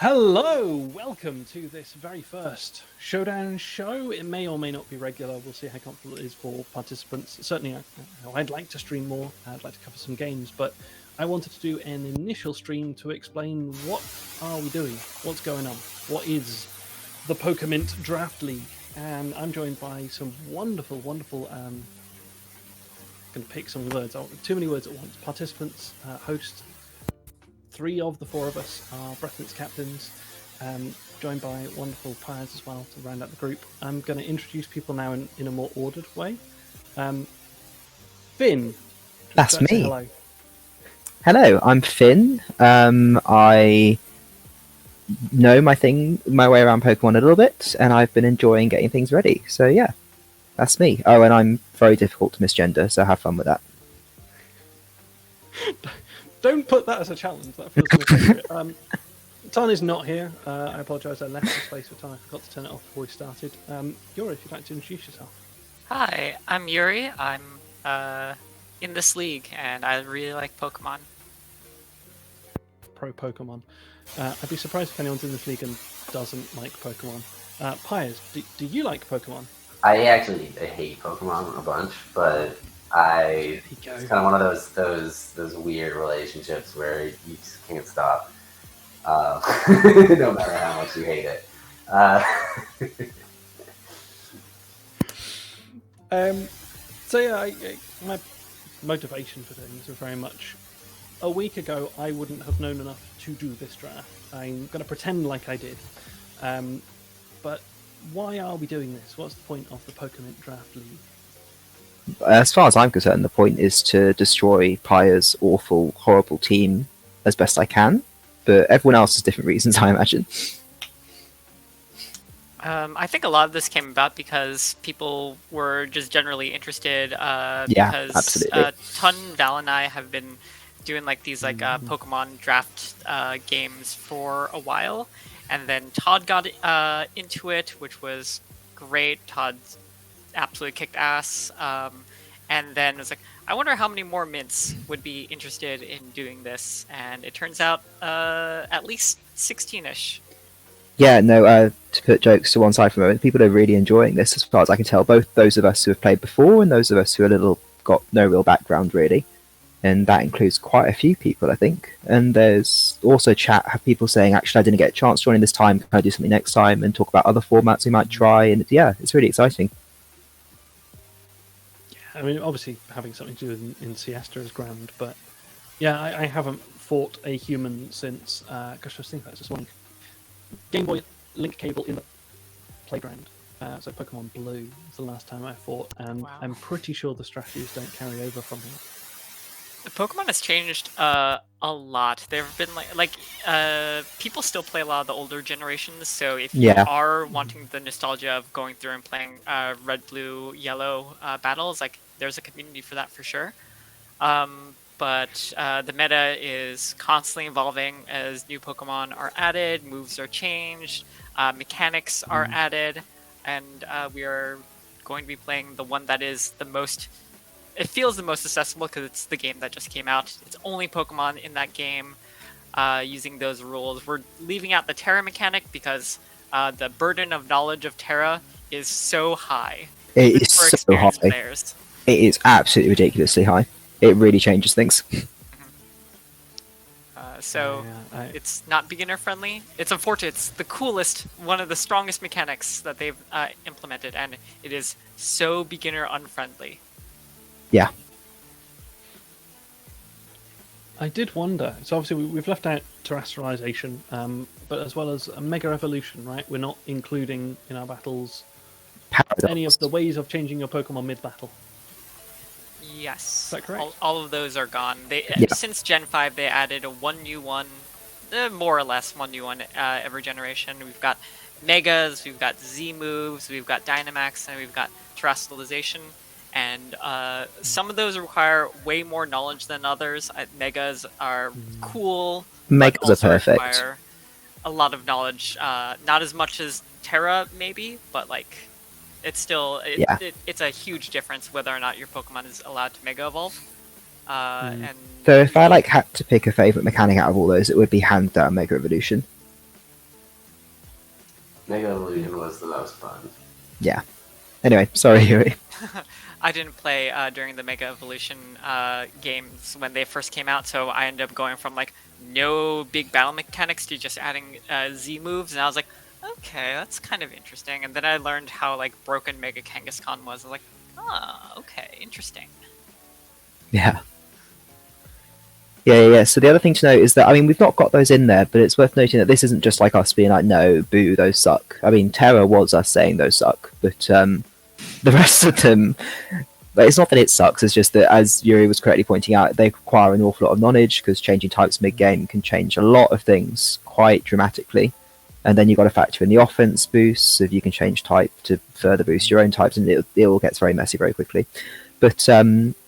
Hello, welcome to this very first Showdown show. It may or may not be regular. We'll see how comfortable it is for participants. Certainly, I'd like to stream more. I'd like to cover some games, but I wanted to do an initial stream to explain what are we doing, what's going on, what is the Pokémint Draft League, and I'm joined by some wonderful, going to pick some words. Too many words at once. Participants, hosts. 3 of the 4 of us are Breathmints captains, joined by wonderful Pyers as well to round out the group. I'm going to introduce people now in a more ordered way. Finn. That's me. Hello. Hello, I'm Finn. I know my way around Pokemon a little bit, and I've been enjoying getting things ready. So yeah, that's me. Oh, and I'm very difficult to misgender, so have fun with that. Don't put that as a challenge. That feels inappropriate. Tan is not here. I apologise. I left the space for Tan. I forgot to turn it off before we started. Yooori, if you'd like to introduce yourself. Hi, I'm Yooori. I'm in this league, and I really like Pokemon. Pro Pokemon. I'd be surprised if anyone's in this league and doesn't like Pokemon. Pyers, do you like Pokemon? I hate Pokemon a bunch, but it's kind of one of those weird relationships where you just can't stop, no matter how much you hate it. My motivation for doing this is very much a week ago. I wouldn't have known enough to do this draft. I'm going to pretend like I did, but why are we doing this? What's the point of the Pokémint Draft League? As far as I'm concerned, the point is to destroy Pyers' awful, horrible team as best I can. But everyone else has different reasons, I imagine. I think a lot of this came about because people were just generally interested. Yeah, because, absolutely. Tun, Val, and I have been doing these Pokemon draft games for a while, and then Todd got into it, which was great. Todd absolutely kicked ass, and then it was like, I wonder how many more mints would be interested in doing this, and it turns out at least 16-ish. Yeah, no, to put jokes to one side for a moment, people are really enjoying this as far as I can tell, both those of us who have played before and those of us who got no real background really, and that includes quite a few people, I think. And there's also have people saying, actually I didn't get a chance joining this time, can I do something next time, and talk about other formats we might try, and yeah, it's really exciting. I mean, obviously, having something to do in Siesta is grand, but yeah, I haven't fought a human since. Gosh, I was thinking that's just one Game Boy link cable in the playground. So Pokemon Blue was the last time I fought, and wow. I'm pretty sure the strategies don't carry over from that. Pokemon has changed a lot. There have been people still play a lot of the older generations. So if you are wanting the nostalgia of going through and playing red, blue, yellow battles, there's a community for that for sure. But the meta is constantly evolving as new Pokemon are added, moves are changed, mechanics are added, and we are going to be playing the one that is the most. It feels the most accessible because it's the game that just came out. It's only Pokemon in that game using those rules. We're leaving out the Terra mechanic because the burden of knowledge of Terra is so high. It is so high. Players. It is absolutely ridiculously high. It really changes things. It's not beginner friendly. It's unfortunate. It's the coolest, one of the strongest mechanics that they've implemented, and it is so beginner unfriendly. Yeah. I did wonder. So obviously we've left out terrestrialization, but as well as a mega evolution, right? We're not including in our battles any of the ways of changing your Pokemon mid-battle. Yes. Is that correct? All of those are gone. Since Gen 5, they added one new one, more or less one new one every generation. We've got Megas, we've got Z moves, we've got Dynamax, and we've got terrestrialization. And some of those require way more knowledge than others. Megas are cool. Megas are perfect. Require a lot of knowledge. Not as much as Terra, maybe, but it's still it's a huge difference whether or not your Pokemon is allowed to Mega Evolve. And so if I had to pick a favorite mechanic out of all those, it would be hands down Mega Evolution. Mega Evolution was the most fun. Yeah. Anyway, sorry, yooori. I didn't play during the Mega Evolution games when they first came out, so I ended up going from like no big battle mechanics to just adding Z moves, and I was like, okay, that's kind of interesting. And then I learned how like broken Mega Kangaskhan was. I was like, oh, okay, interesting. Yeah. Yeah. So the other thing to note is that, I mean, we've not got those in there, but it's worth noting that this isn't just like us being like, no, boo, those suck. I mean, Terra was us saying those suck, but the rest of them, but it's not that it sucks, it's just that, as yooori was correctly pointing out, they require an awful lot of knowledge, because changing types mid-game can change a lot of things quite dramatically. And then you've got to factor in the offense boosts, if you can change type to further boost your own types, and it all gets very messy very quickly. But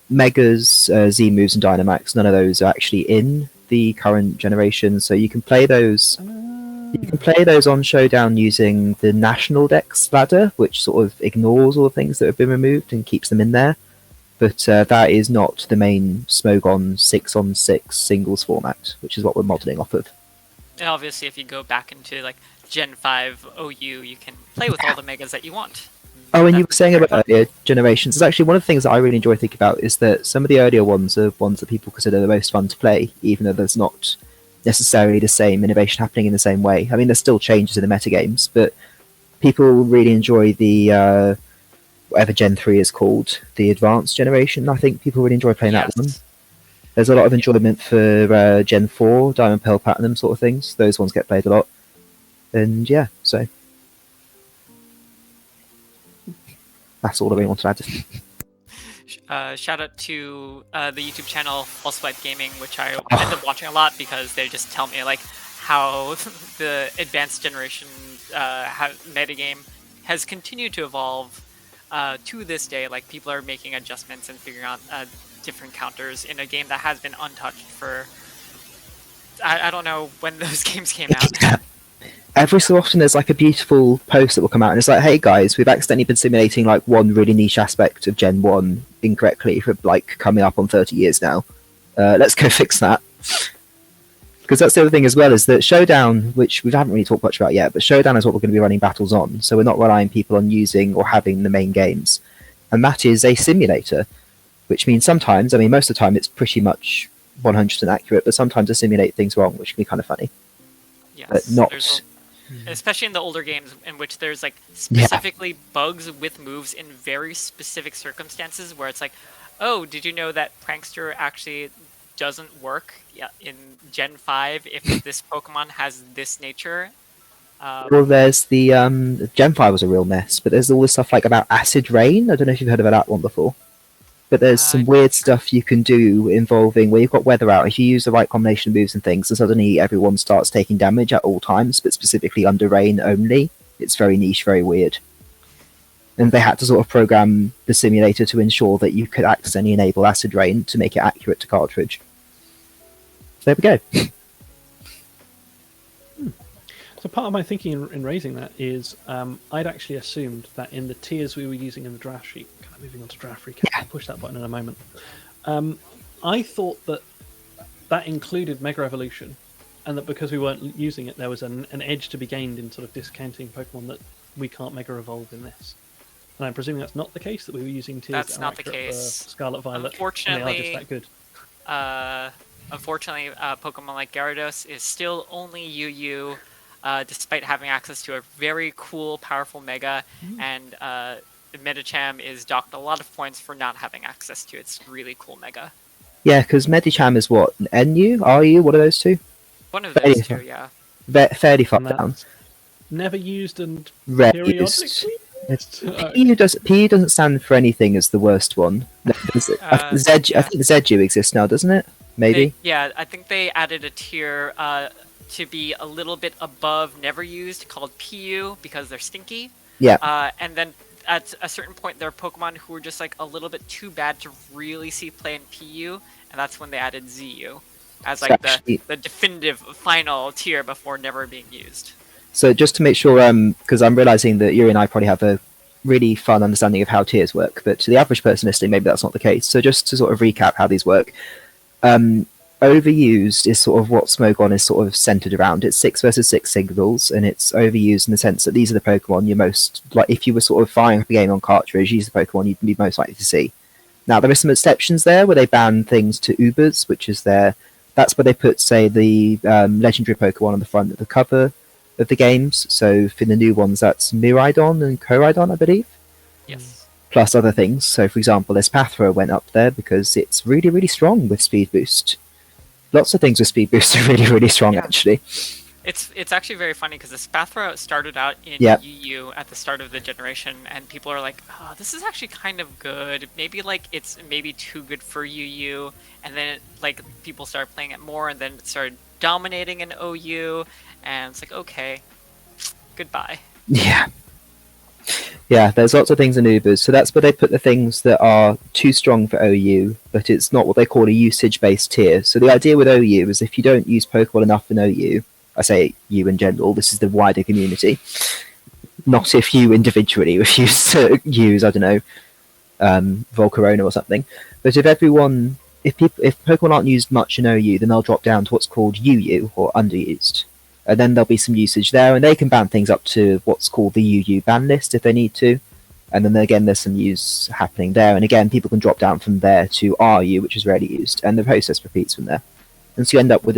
Megas, Z moves, and Dynamax, none of those are actually in the current generation, so you can play those. You can play those on Showdown using the National Dex ladder, which sort of ignores all the things that have been removed and keeps them in there. But that is not the main Smogon 6-on-6 singles format, which is what we're modelling off of. And obviously, if you go back into like Gen 5 OU, you can play with all the megas that you want. Oh, and you were saying about earlier generations. It's actually one of the things that I really enjoy thinking about is that some of the earlier ones are ones that people consider the most fun to play, even though there's not necessarily the same innovation happening in the same way. I mean, there's still changes in the metagames, but people really enjoy the whatever Gen 3 is called, the advanced generation. I think people really enjoy playing that one. There's a lot of enjoyment for Gen 4, Diamond, Pearl, Platinum sort of things. Those ones get played a lot. And yeah, so that's all I really want to add. Shout out to the YouTube channel False Light Gaming, which I end up watching a lot because they just tell me like how the advanced generation metagame has continued to evolve to this day. Like people are making adjustments and figuring out different counters in a game that has been untouched for I don't know when those games came out. Every so often there's like a beautiful post that will come out and it's like, hey guys, we've accidentally been simulating like one really niche aspect of Gen 1 incorrectly for like coming up on 30 years now. Let's go fix that. Because that's the other thing as well, is that Showdown, which we haven't really talked much about yet, but Showdown is what we're going to be running battles on, so we're not relying people on using or having the main games. And that is a simulator, which means sometimes, I mean most of the time it's pretty much 100% accurate, but sometimes I simulate things wrong, which can be kind of funny. Yes, but not... especially in the older games in which there's like specifically bugs with moves in very specific circumstances where it's like, oh, did you know that Prankster actually doesn't work in Gen 5 if this Pokemon has this nature? Well, there's the Gen 5 was a real mess, but there's all this stuff like about Acid Rain. I don't know if you've heard of that one before. But there's some weird stuff you can do involving where you've got weather out. If you use the right combination of moves and things, and suddenly everyone starts taking damage at all times, but specifically under rain only. It's very niche, very weird. And they had to sort of program the simulator to ensure that you could accidentally enable Acid Rain to make it accurate to cartridge. So there we go. So part of my thinking in raising that is I'd actually assumed that in the tiers we were using in the draft sheet, kind of moving on to draft recap, I'll push that button in a moment. I thought that included Mega Evolution, and that because we weren't using it, there was an edge to be gained in sort of discounting Pokemon that we can't Mega Evolve in this. And I'm presuming that's not the case, that we were using tiers That's that not are the accurate case. for Scarlet Violet. Unfortunately, and they are just that good. Unfortunately, Pokemon like Gyarados is still only UU, despite having access to a very cool, powerful Mega, and Medicham is docked a lot of points for not having access to its really cool Mega. Yeah, because Medicham is what? NU? RU? What are those two? One of those two, yeah. Fairly far down. Never used and Rare periodically used. PU doesn't stand for anything as the worst one. I think Zedu exists now, doesn't it? Maybe? I think they added a tier to be a little bit above never used called PU because they're stinky. Yeah. And then at a certain point there are Pokemon who are just like a little bit too bad to really see play in PU, and that's when they added ZU as like the definitive final tier before never being used. So just to make sure, because I'm realizing that yooori and I probably have a really fun understanding of how tiers work, but to the average person listening, maybe that's not the case. So just to sort of recap how these work, overused is sort of what Smogon is sort of centered around. It's 6 versus 6 signals, and it's overused in the sense that these are the Pokemon you're most like. If you were sort of firing up a game on cartridge, these are the Pokemon you'd be most likely to see. Now there are some exceptions there where they ban things to Ubers, which is that's where they put, say, the legendary Pokemon on the front of the cover of the games. So for the new ones, that's Miraidon and Koraidon, I believe. Yes. Plus other things. So for example, Espathra went up there because it's really, really strong with Speed Boost. Lots of things with Speed Boost are really, really strong, actually. It's actually very funny because the Spathra started out in UU at the start of the generation, and people are like, "Oh, this is actually kind of good. Maybe it's maybe too good for UU." And then people started playing it more, and then it started dominating in OU, and it's like, okay, goodbye. Yeah. Yeah, there's lots of things in Ubers, so that's where they put the things that are too strong for OU, but it's not what they call a usage-based tier. So the idea with OU is if you don't use Pokeball enough in OU, I say you in general, this is the wider community, not if you individually refuse to use, I don't know, Volcarona or something, but if Pokemon aren't used much in OU, then they'll drop down to what's called UU, or underused. And then there'll be some usage there, and they can ban things up to what's called the UU ban list if they need to. And then again, there's some use happening there. And again, people can drop down from there to RU, which is rarely used, and the process repeats from there. And so you end up with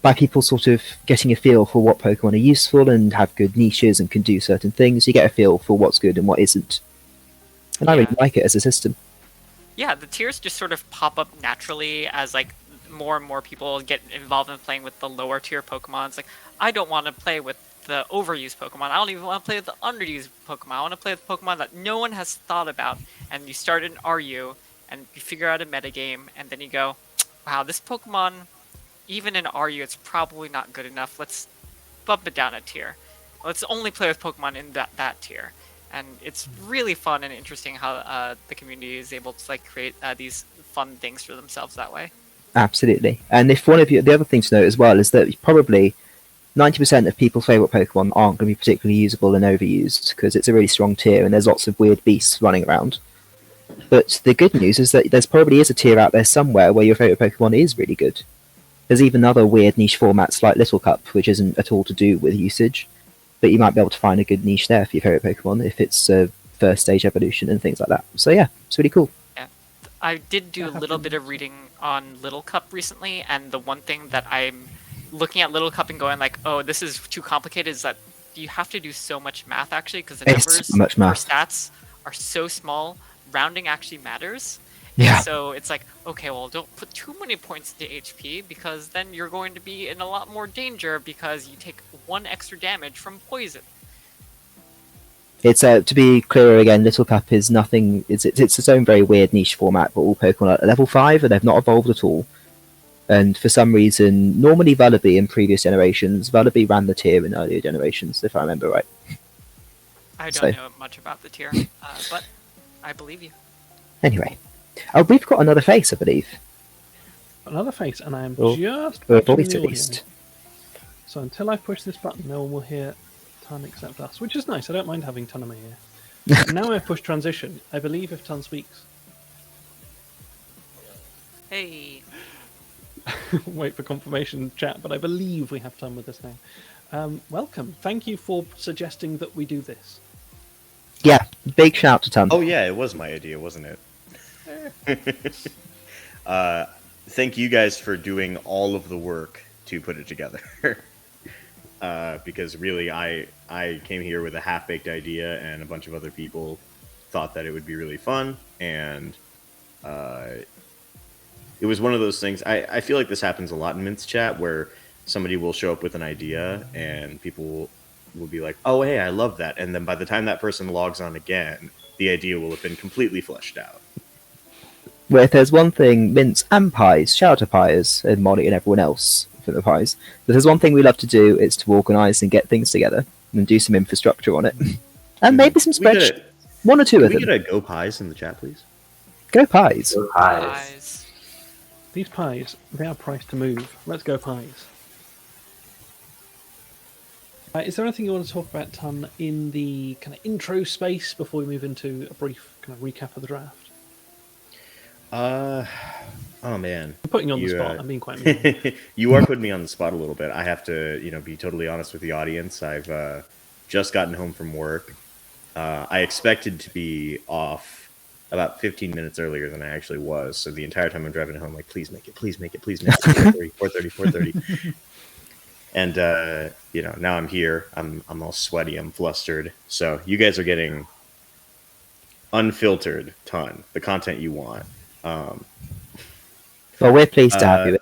by people sort of getting a feel for what Pokemon are useful and have good niches and can do certain things, you get a feel for what's good and what isn't. And I really like it as a system. Yeah, the tiers just sort of pop up naturally as more and more people get involved in playing with the lower tier Pokemon. It's like, I don't want to play with the overused Pokemon. I don't even want to play with the underused Pokemon. I want to play with Pokemon that no one has thought about. And you start in RU, and you figure out a metagame, and then you go, wow, this Pokemon, even in RU, it's probably not good enough. Let's bump it down a tier. Let's only play with Pokemon in that tier. And it's really fun and interesting how the community is able to create these fun things for themselves that way. Absolutely. And if one of you, the other thing to note as well is that probably 90% of people's favourite Pokemon aren't going to be particularly usable and overused because it's a really strong tier and there's lots of weird beasts running around. But the good news is that there's probably is a tier out there somewhere where your favourite Pokemon is really good. There's even other weird niche formats like Little Cup, which isn't at all to do with usage, but you might be able to find a good niche there for your favourite Pokemon if it's first stage evolution and things like that. So yeah, it's really cool. I did do a little bit of reading on Little Cup recently, and the one thing that I'm looking at Little Cup and going oh, this is too complicated is that you have to do so much math actually, because the numbers for stats are so small. Rounding actually matters. Yeah. And so it's okay, well, don't put too many points into HP because then you're going to be in a lot more danger because you take 1 extra damage from poison. It's to be clearer again, Little Cup is nothing. It's its own very weird niche format, but all Pokemon are at level 5 and they've not evolved at all. And for some reason, normally Vullaby in previous generations, Vullaby ran the tier in earlier generations, if I remember right. I don't know much about the tier, but I believe you. Anyway, we've got another face, I believe. Another face, and I am just or a voice at least. So until I push this button, no one will hear Ton except us, which is nice. I don't mind having Tonema here. Now I've pushed transition. I believe if Ton speaks. Hey. Wait for confirmation chat, but I believe we have Ton with us now. Welcome. Thank you for suggesting that we do this. Yeah, big shout out to Ton. Oh yeah, it was my idea, wasn't it? Thank you guys for doing all of the work to put it together. Because really, I came here with a half-baked idea, and a bunch of other people thought that it would be really fun, and it was one of those things. I feel like this happens a lot in Mint's chat, where somebody will show up with an idea, and people will be like, oh, hey, I love that, and then by the time that person logs on again, the idea will have been completely fleshed out. Well, if there's one thing, Mints and Pyers, shout out to Pyers and Molly and everyone else for the Pyers, but there's one thing we love to do, it's to organise and get things together and do some infrastructure on it. And maybe some spreadsheets. One or two of them. Can we get a Go Pies in the chat, please? Go Pyers. Go Pies. These pies, they are priced to move. Let's go pies. Is there anything you want to talk about, Ton, in the kind of intro space before we move into a brief kind of recap of the draft? Oh man, I'm putting you on the spot. I'm being quite mean. You are putting me on the spot a little bit. I have to, be totally honest with the audience. I've just gotten home from work. I expected to be off about 15 minutes earlier than I actually was. So the entire time I'm driving home, like, please make it, please make it, please make it. 4:30. And now I'm here. I'm all sweaty. I'm flustered. So you guys are getting unfiltered the content you want. Well, we're pleased to have you.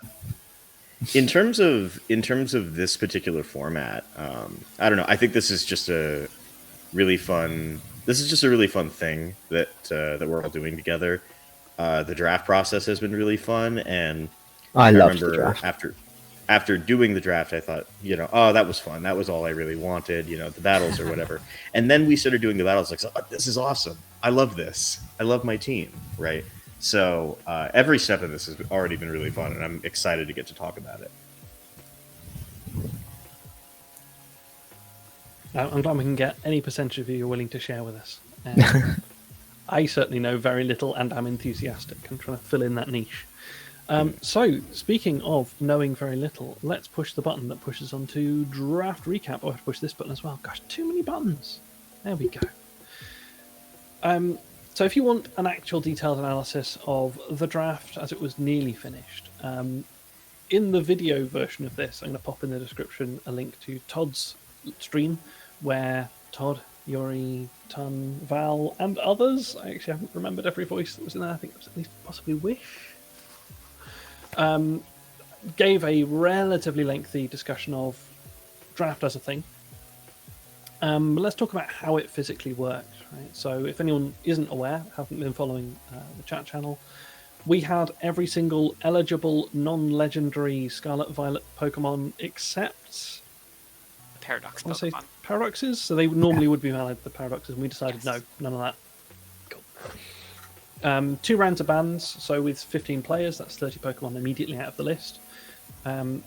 In terms of this particular format, I don't know. I think this is just a really fun. This is just a really fun thing that we're all doing together. The draft process has been really fun, and I remember the draft. after doing the draft, I thought, oh, that was fun. That was all I really wanted. The battles or whatever. And then we started doing the battles. Like, oh, this is awesome. I love this. I love my team. Right. So every step of this has already been really fun, and I'm excited to get to talk about it. I'm glad we can get any percentage of you you're willing to share with us. I certainly know very little, and I'm enthusiastic. I'm trying to fill in that niche. So, speaking of knowing very little, let's push the button that pushes on to draft recap. Oh, I have to push this button as well. Gosh, too many buttons. There we go. So if you want an actual detailed analysis of the draft as it was nearly finished, in the video version of this, I'm going to pop in the description a link to Todd's stream, where Todd, yooori, Tun, Val, and others, I actually haven't remembered every voice that was in there, I think it was at least possibly Wish, gave a relatively lengthy discussion of draft as a thing. But let's talk about how it physically works. Right? So if anyone isn't aware, haven't been following the chat channel, we had every single eligible non-legendary Scarlet Violet Pokemon except Paradox I say Pokemon. Paradoxes. So they normally would be valid, the Paradoxes, and we decided no, none of that. Cool. 2 rounds of bans, so with 15 players, that's 30 Pokemon immediately out of the list. Then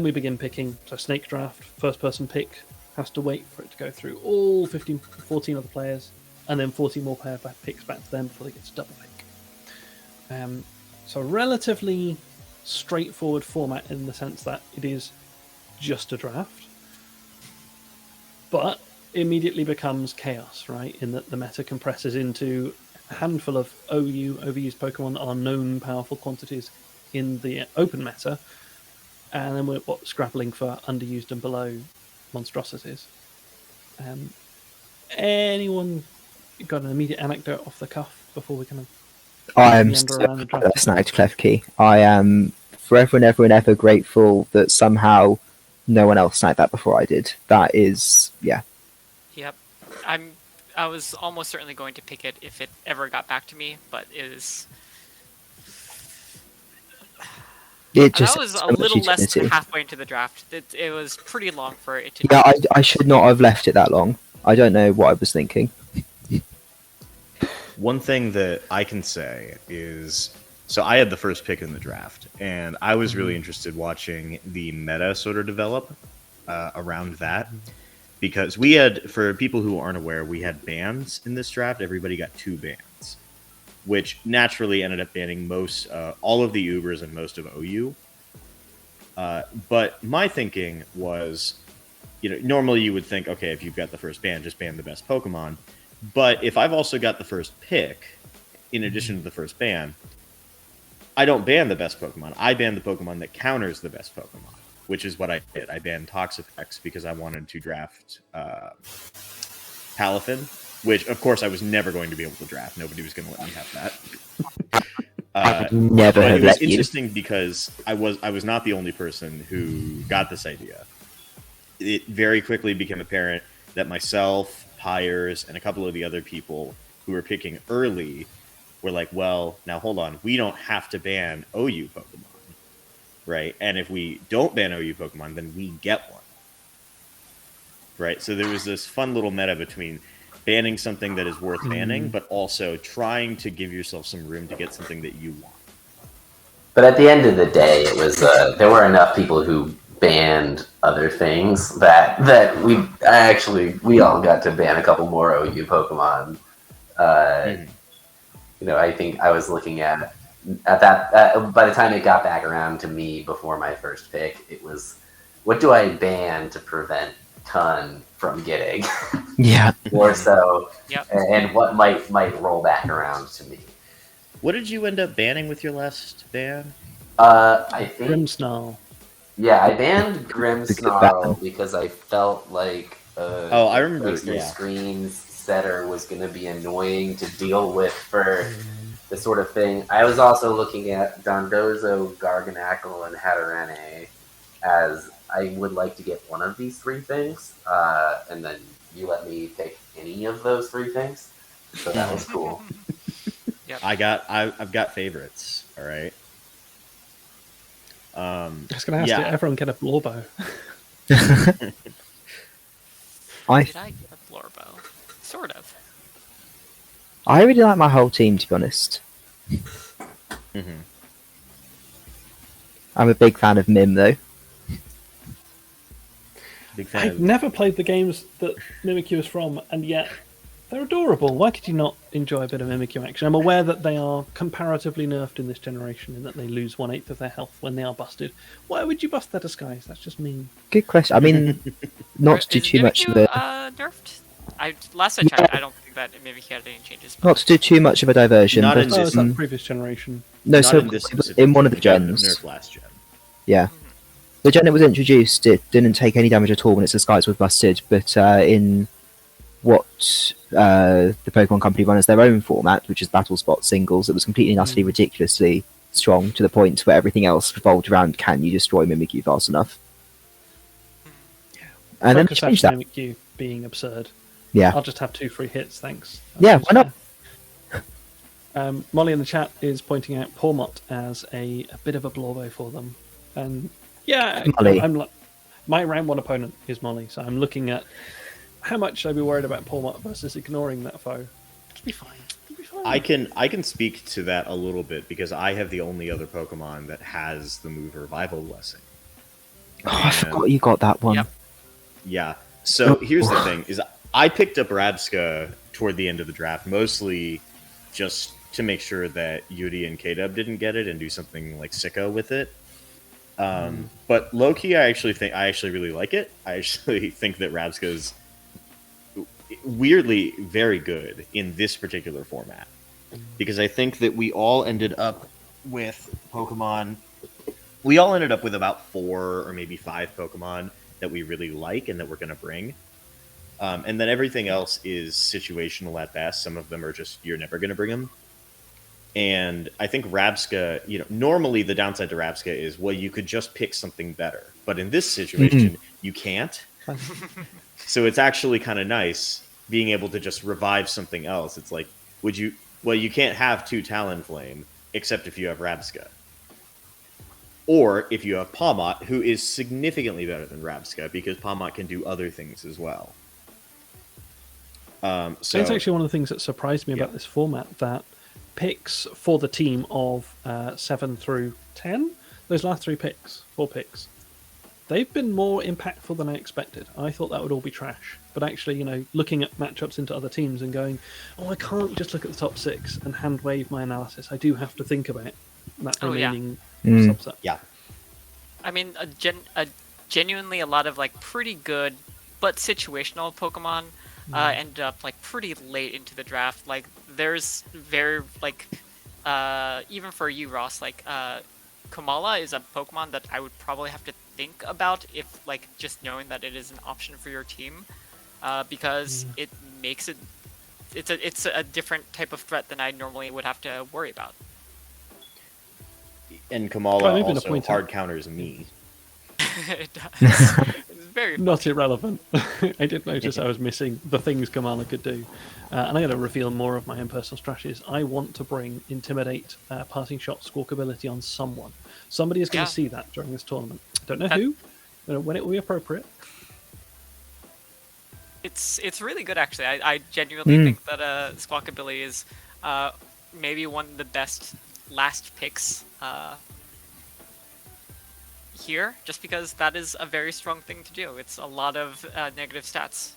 we begin picking, so snake draft, first person pick, has to wait for it to go through all 14 other players, and then 14 more player picks back to them before they get to double pick. So relatively straightforward format in the sense that it is just a draft, but immediately becomes chaos, right? In that the meta compresses into a handful of overused Pokemon that are known powerful quantities in the open meta, and then we're scrabbling for underused and below monstrosities. Anyone got an immediate anecdote off the cuff before we kind of I am so snagged Clef Key. I am forever and ever and ever grateful that somehow no one else snagged that before I did. That is, yeah. Yep. I was almost certainly going to pick it if it ever got back to me, but it is... It just that was a little less than halfway into the draft. It was pretty long for it to... Yeah, I should not have left it that long. I don't know what I was thinking. One thing that I can say is, so I had the first pick in the draft, and I was really interested watching the meta sort of develop around that, because we had, for people who aren't aware, we had bans in this draft. Everybody got 2 bans, which naturally ended up banning all of the Ubers and most of OU. But my thinking was, normally you would think, okay, if you've got the first ban, just ban the best Pokemon. But if I've also got the first pick, in addition to the first ban, I don't ban the best Pokemon. I ban the Pokemon that counters the best Pokemon, which is what I did. I banned Toxapex because I wanted to draft Palafin, which, of course, I was never going to be able to draft. Nobody was going to let me have that. I would never have let you. It was interesting because I was not the only person who got this idea. It very quickly became apparent that myself, Pyers, and a couple of the other people who were picking early were like, well, now hold on, we don't have to ban OU Pokemon, right? And if we don't ban OU Pokemon, then we get one, right? So there was this fun little meta between banning something that is worth banning, but also trying to give yourself some room to get something that you want. But at the end of the day, it was there were enough people who banned other things that we all got to ban a couple more OU Pokemon. I think I was looking at at that, by the time it got back around to me before my first pick, it was, what do I ban to prevent Ton from getting? Yeah. Or so, Yep. and what might roll back around to me. What did you end up banning with your last ban? I think Grimmsnarl. Yeah, I banned Grimmsnarl ban. because I felt like I remember, poster yeah. screens setter was going to be annoying to deal with for the sort of thing. I was also looking at Dondozo, Garganackle, and Hatterene as I would like to get one of these three things, and then you let me pick any of those three things, so that was cool. Yep. I've got favorites. All right. I was going to ask, did everyone get a Blorbo? Did I get a Blorbo? Sort of. I really like my whole team, to be honest. Mm-hmm. I'm a big fan of Mim, though. Big fan. I've never played the games that Mimikyu is from, and yet they're adorable. Why could you not enjoy a bit of Mimikyu action? I'm aware that they are comparatively nerfed in this generation, in that they lose 1/8 of their health when they are busted. Why would you bust their disguise? That's just mean. Good question. I mean, not to do Is too much of Mimikyu, a nerfed? Last I checked, I don't think that Mimikyu had any changes. not to do too much of a diversion. Not but, in Oh, this- is that the previous generation? no, Not so in this specific in one of the gen, it gens. was nerfed last gen. Yeah. The gen that was introduced, it didn't take any damage at all when its disguise was busted, but in what the Pokemon Company run as their own format, which is Battle Spot singles, it was completely and utterly ridiculously strong to the point where everything else revolved around, can you destroy Mimikyu fast enough? And then they Focus changed that. Mimikyu being absurd. Yeah. I'll just have 2 free hits, thanks. Yeah, why not? Molly in the chat is pointing out Pormot as a bit of a Blorbo for them. And yeah, Molly. My round 1 opponent is Molly, so I'm looking at how much should I be worried about Pormot versus ignoring that foe. It'll be fine. It'll be fine. I can speak to that a little bit because I have the only other Pokemon that has the move Revival Blessing. Oh, I forgot you got that one. Yep. Yeah. So here's the thing: is I picked up Rabska toward the end of the draft, mostly just to make sure that yooori and kdub didn't get it and do something like sicko with it. But low key, I actually really like it. I actually think that Rabska's weirdly very good in this particular format because I think that we all ended up with Pokemon. We all ended up with about 4 or maybe 5 Pokemon that we really like and that we're going to bring. And then everything else is situational at best. Some of them are just, you're never going to bring them. And I think Rabska, normally the downside to Rabska is, well, you could just pick something better. But in this situation, you can't. So it's actually kind of nice being able to just revive something else. It's like, you can't have 2 Talonflame, except if you have Rabska. Or if you have Pomot, who is significantly better than Rabska, because Pomot can do other things as well. So it's actually one of the things that surprised me about this format, that picks for the team of 7 through 10, those last 4 picks, they've been more impactful than I expected. I thought that would all be trash. But actually, looking at matchups into other teams and going, oh, I can't just look at the top 6 and hand wave my analysis. I do have to think about that remaining subset. Yeah. I mean, genuinely a lot of pretty good but situational Pokemon ended up pretty late into the draft. There's very even for you, Ross, Kamala is a Pokemon that I would probably have to think about if just knowing that it is an option for your team, because it makes it's a different type of threat than I normally would have to worry about. And Kamala also hard counters me. It does. It's very Not irrelevant. I did notice I was missing the things Kamala could do. And I'm going to reveal more of my own personal strategies. I want to bring Intimidate, Passing Shot, Squawk ability on someone. Somebody is going to see that during this tournament. I don't know who, but when it will be appropriate. It's really good, actually. I genuinely think that Squawk ability is maybe one of the best last picks here, just because that is a very strong thing to do. It's a lot of negative stats.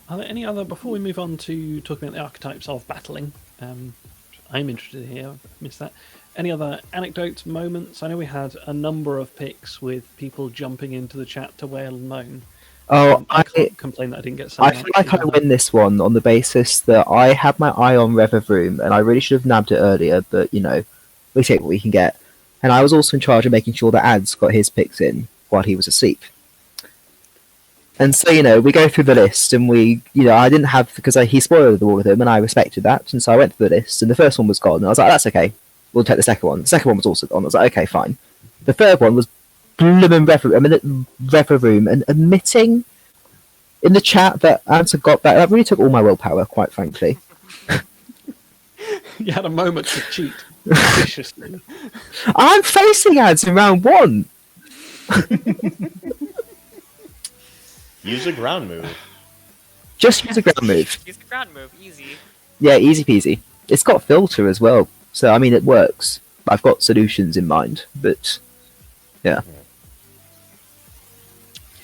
Are there any other, before we move on to talking about the archetypes of battling, I'm interested here, I missed that. Any other anecdotes, moments? I know we had a number of picks with people jumping into the chat to wail and moan. Oh, I can't complain that I didn't get I some. feel like I win this one on the basis that I had my eye on Rev of Room, and I really should have nabbed it earlier, but, you know, we take what we can get. And I was also in charge of making sure that Ads got his picks in while he was asleep. And so, you know, we go through the list, and I didn't have, because he spoiled all of them, and I respected that, and so I went through the list, and the first one was gone, and I was like, that's okay, we'll take the second one. The second one was also gone, I was like, okay, fine. The third one was bloomin' Rev of Room, and admitting in the chat that Answer got that really took all my willpower, quite frankly. You had a moment to cheat viciously. I'm facing Ads in round 1! Use a ground move. Just use a ground move. Use the ground move, easy. Yeah, easy peasy. It's got filter as well, so I mean it works. I've got solutions in mind, but yeah.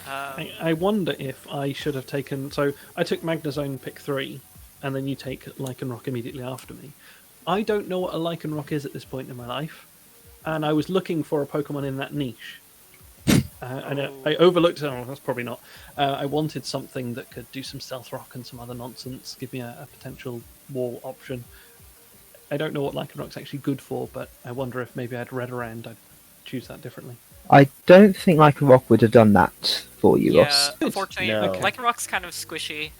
I wonder if I should have taken... So I took Magnezone pick 3, and then you take Lycanroc immediately after me. I don't know what a Lycanroc is at this point in my life, and I was looking for a Pokemon in that niche. And I overlooked it. Oh, that's probably not. I wanted something that could do some Stealth Rock and some other nonsense, give me a potential wall option. I don't know what Lycanroc's actually good for, but I wonder if maybe I'd read around, I'd choose that differently. I don't think Lycanroc would have done that for you, Yeah, Ross. unfortunately, No. Lycanroc's kind of squishy.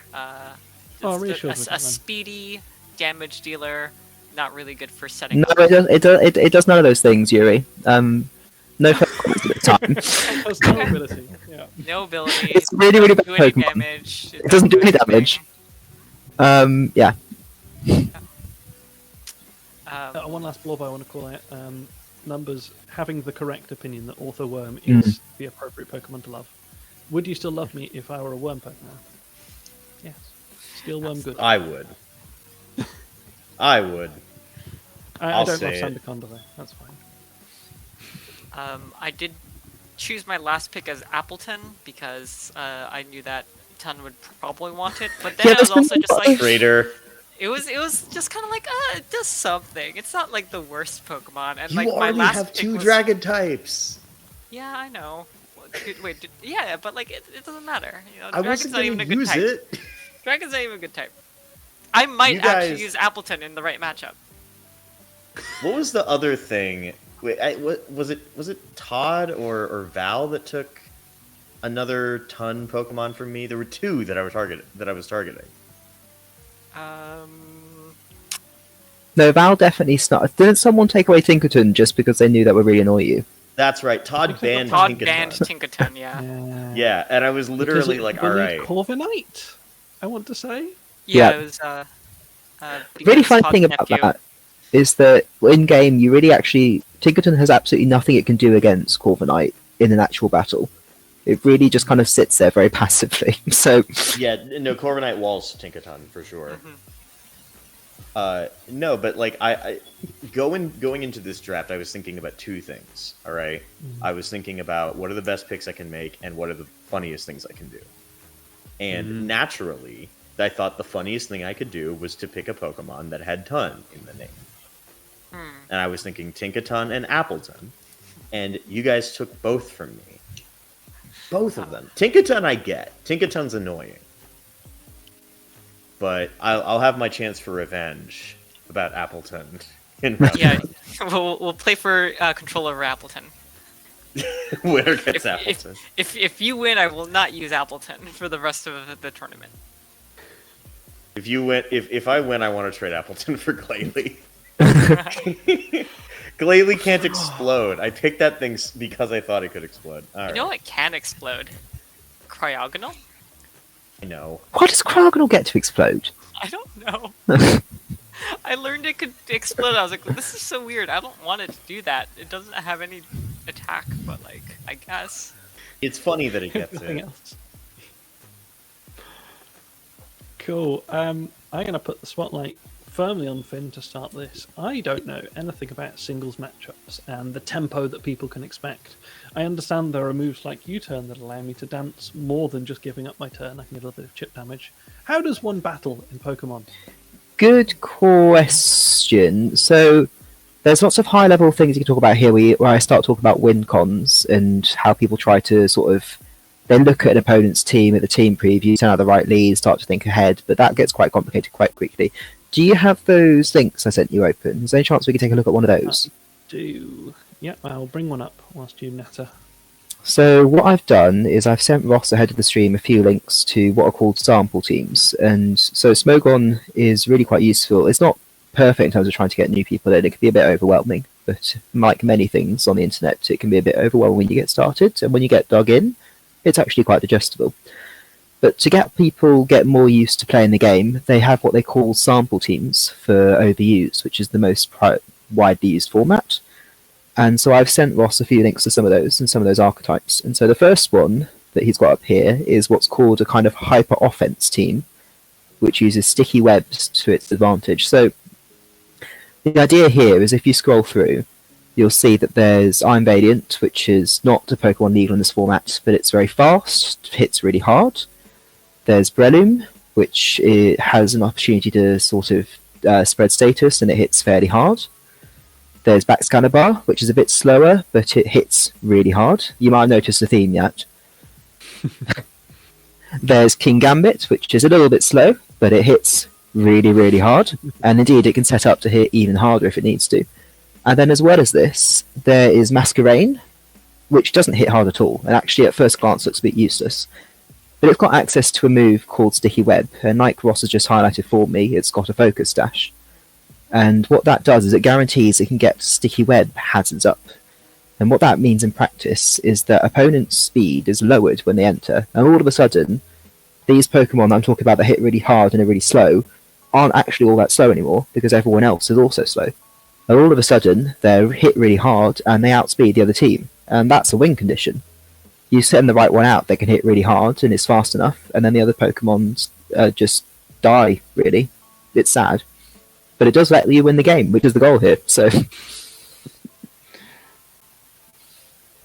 Reassures me A then. speedy damage dealer, not really good for setting No, up. it does none of those things, Yuri. No comments at the time. That's no ability. Yeah. No ability. It's really, really bad do any Pokemon. damage. It doesn't do any damage. Yeah. One last blob I want to call out. Numbers having the correct opinion that Orthoworm is the appropriate Pokemon to love. Would you still love me if I were a worm Pokemon? Yes. Steel worm good. I would. I would. I I'll don't love say it. Sandaconda though. That's fine. I did choose my last pick as Appleton because I knew that Ton would probably want it, but then Yeah, I was that's also just like, Traitor. it was just kind of like, it does something. It's not like the worst Pokemon, and You like my already last have pick two was... dragon types. Yeah, I know. Yeah, but like it doesn't matter. You know, I Dragon's wasn't not even gonna a good use type. it. Dragon's not even a good type. I might You actually guys- use Appleton in the right matchup. What was the other thing? Wait, what was it? Was it Todd or Val that took another ton Pokemon from me? There were two that I was targeting. No, Val definitely started. Didn't someone take away Tinkerton just because they knew that would really annoy you? That's right. Todd banned Todd Tinkaton. banned Tinkaton, yeah. Yeah, and I was literally like, all right. Corviknight, I want to say. Yeah. It was Really because fun Todd's thing about nephew- that is that in game you really actually Tinkerton has absolutely nothing it can do against Corviknight in an actual battle. It really just kind of sits there very passively. So Yeah, no, Corviknight walls Tinkaton for sure. No, but like I going into this draft, I was thinking about two things. All right, I was thinking about what are the best picks I can make, and what are the funniest things I can do. And naturally, I thought the funniest thing I could do was to pick a Pokemon that had Ton in the name. And I was thinking Tinkaton and Appleton, and you guys took both from me. Both of them. Tinkaton I get. Tinkaton's annoying. But I'll have my chance for revenge about Appleton in round Yeah, one. we'll play for control over Appleton. Winner gets Appleton. If you win, I will not use Appleton for the rest of the tournament. If you win, if I win, I want to trade Appleton for Glalie. Glalie can't explode. I picked that thing because I thought it could explode. All right. You know it can explode? Cryogonal? I know. why does Cryogonal get to explode? I don't know. I learned it could explode. I was like, this is so weird. I don't want it to do that. It doesn't have any attack, but like, I guess. It's funny that it gets Nothing it. else. Cool. I'm going to put the spotlight firmly on Finn to start this. I don't know anything about singles matchups and the tempo that people can expect. I understand there are moves like U-turn that allow me to dance more than just giving up my turn. I can get a little bit of chip damage. How does one battle in Pokemon? Good question. So there's lots of high-level things you can talk about here where I start talking about win cons and how people try to sort of... They look at an opponent's team at the team preview, turn out the right lead, start to think ahead, but that gets quite complicated quite quickly. Do you have those links I sent you open? Is there any chance we can take a look at one of those? I do. Yep, I'll bring one up whilst you natter. So what I've done is I've sent Ross ahead of the stream a few links to what are called sample teams. And so Smogon is really quite useful. It's not perfect in terms of trying to get new people in. It can be a bit overwhelming. But like many things on the internet, it can be a bit overwhelming when you get started. And when you get dug in, it's actually quite digestible. But to get more used to playing the game, they have what they call sample teams for overuse, which is the most widely used format. And so I've sent Ross a few links to some of those and some of those archetypes. And so the first one that he's got up here is what's called a kind of hyper offense team, which uses sticky webs to its advantage. So the idea here is if you scroll through, you'll see that there's I'm Valiant, which is not a Pokemon legal in this format, but it's very fast, hits really hard. There's Breloom, which has an opportunity to sort of spread status, and it hits fairly hard. There's Baxcalibur, which is a bit slower, but it hits really hard. You might have noticed the theme yet. There's King Gambit, which is a little bit slow, but it hits really, really hard. And indeed, it can set up to hit even harder if it needs to. And then as well as this, there is Masquerain, which doesn't hit hard at all, and actually at first glance looks a bit useless. But it's got access to a move called Sticky Web, and like Ross has just highlighted for me, it's got a focus dash. And what that does is it guarantees it can get Sticky Web hazards up. And what that means in practice is that opponents' speed is lowered when they enter, and all of a sudden, these Pokemon I'm talking about that hit really hard and are really slow aren't actually all that slow anymore, because everyone else is also slow. And all of a sudden, they're hit really hard and they outspeed the other team. And that's a win condition. You send the right one out, they can hit really hard and it's fast enough, and then the other Pokemon just die, really. It's sad. But it does let you win the game, which is the goal here. So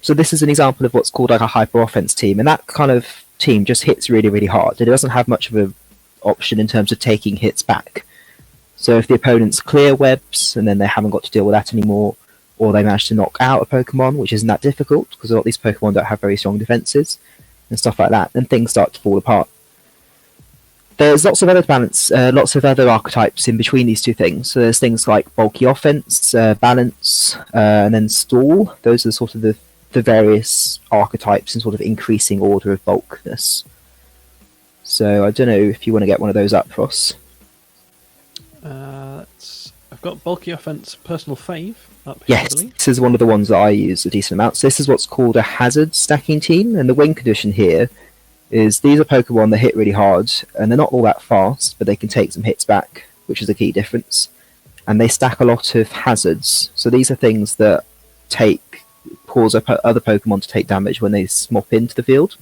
this is an example of what's called like a hyper offense team, and that kind of team just hits really, really hard. It doesn't have much of an option in terms of taking hits back. So if the opponents clear webs and then they haven't got to deal with that anymore, or they manage to knock out a Pokemon, which isn't that difficult because a lot of these Pokemon don't have very strong defenses and stuff like that, then things start to fall apart. There's lots of other archetypes in between these two things. So there's things like bulky offense, balance, and then stall. Those are sort of the various archetypes in sort of increasing order of bulkness. So I don't know if you want to get one of those up, Ross. I've got bulky offense personal fave up here. Yes, this is one of the ones that I use a decent amount. So this is what's called a hazard stacking team, and the win condition here is these are Pokemon that hit really hard, and they're not all that fast, but they can take some hits back, which is a key difference. And they stack a lot of hazards. So these are things that cause other Pokemon to take damage when they smop into the field.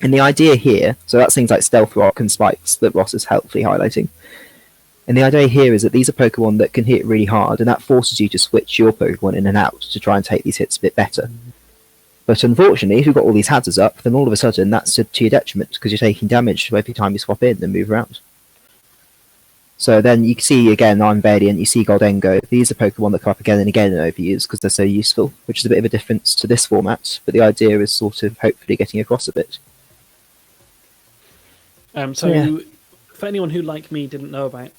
And the idea here, so that's things like Stealth Rock and Spikes that Ross is helpfully highlighting. And the idea here is that these are Pokemon that can hit really hard, and that forces you to switch your Pokemon in and out to try and take these hits a bit better. But unfortunately, if you've got all these hazards up, then all of a sudden that's to your detriment, because you're taking damage every time you swap in and move around. So then you can see, again, I'm Valiant, you see Goldengo. These are Pokemon that come up again and again in overuse because they're so useful, which is a bit of a difference to this format, but the idea is sort of hopefully getting across a bit. For anyone who, like me, didn't know about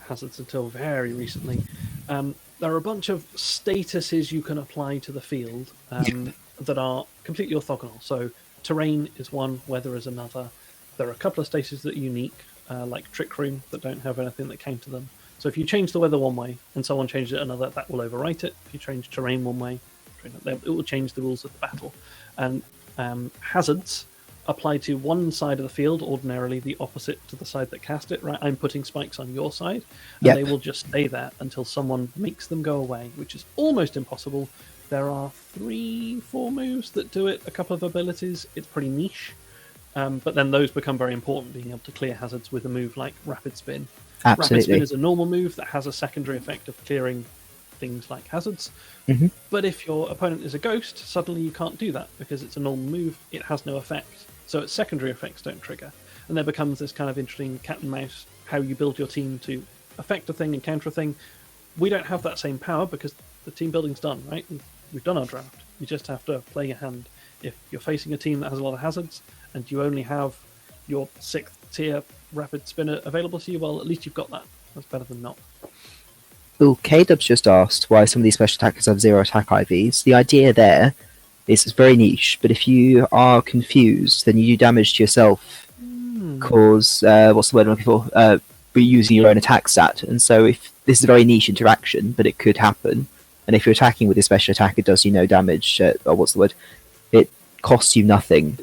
hazards until very recently, there are a bunch of statuses you can apply to the field that are completely orthogonal. So terrain is one, weather is another. There are a couple of statuses that are unique, like Trick Room, that don't have anything that counter to them. So if you change the weather one way and someone changes it another, that will overwrite it. If you change terrain one way, it will change the rules of the battle. And hazards apply to one side of the field, ordinarily the opposite to the side that cast it, right? I'm putting spikes on your side, and they will just stay there until someone makes them go away, which is almost impossible. There are 3-4 moves that do it, a couple of abilities. It's pretty niche, but then those become very important, being able to clear hazards with a move like Rapid Spin. Absolutely. Rapid Spin is a normal move that has a secondary effect of clearing things like hazards. Mm-hmm. But if your opponent is a ghost, suddenly you can't do that because it's a normal move. It has no effect. So its secondary effects don't trigger. And there becomes this kind of interesting cat and mouse, how you build your team to affect a thing and counter a thing. We don't have that same power because the team building's done, right? We've done our draft. You just have to play your hand. If you're facing a team that has a lot of hazards and you only have your 6th tier Rapid Spinner available to you, well, at least you've got that. That's better than not. Well, K-Dub's just asked why some of these special attackers have 0 attack IVs. The idea there is it's very niche, but if you are confused, then you do damage to yourself, cause, what's the word I'm looking for? Using your own attack stat. And so if this is a very niche interaction, but it could happen, and if you're attacking with a special attack, it does you no damage, or what's the word? It costs you nothing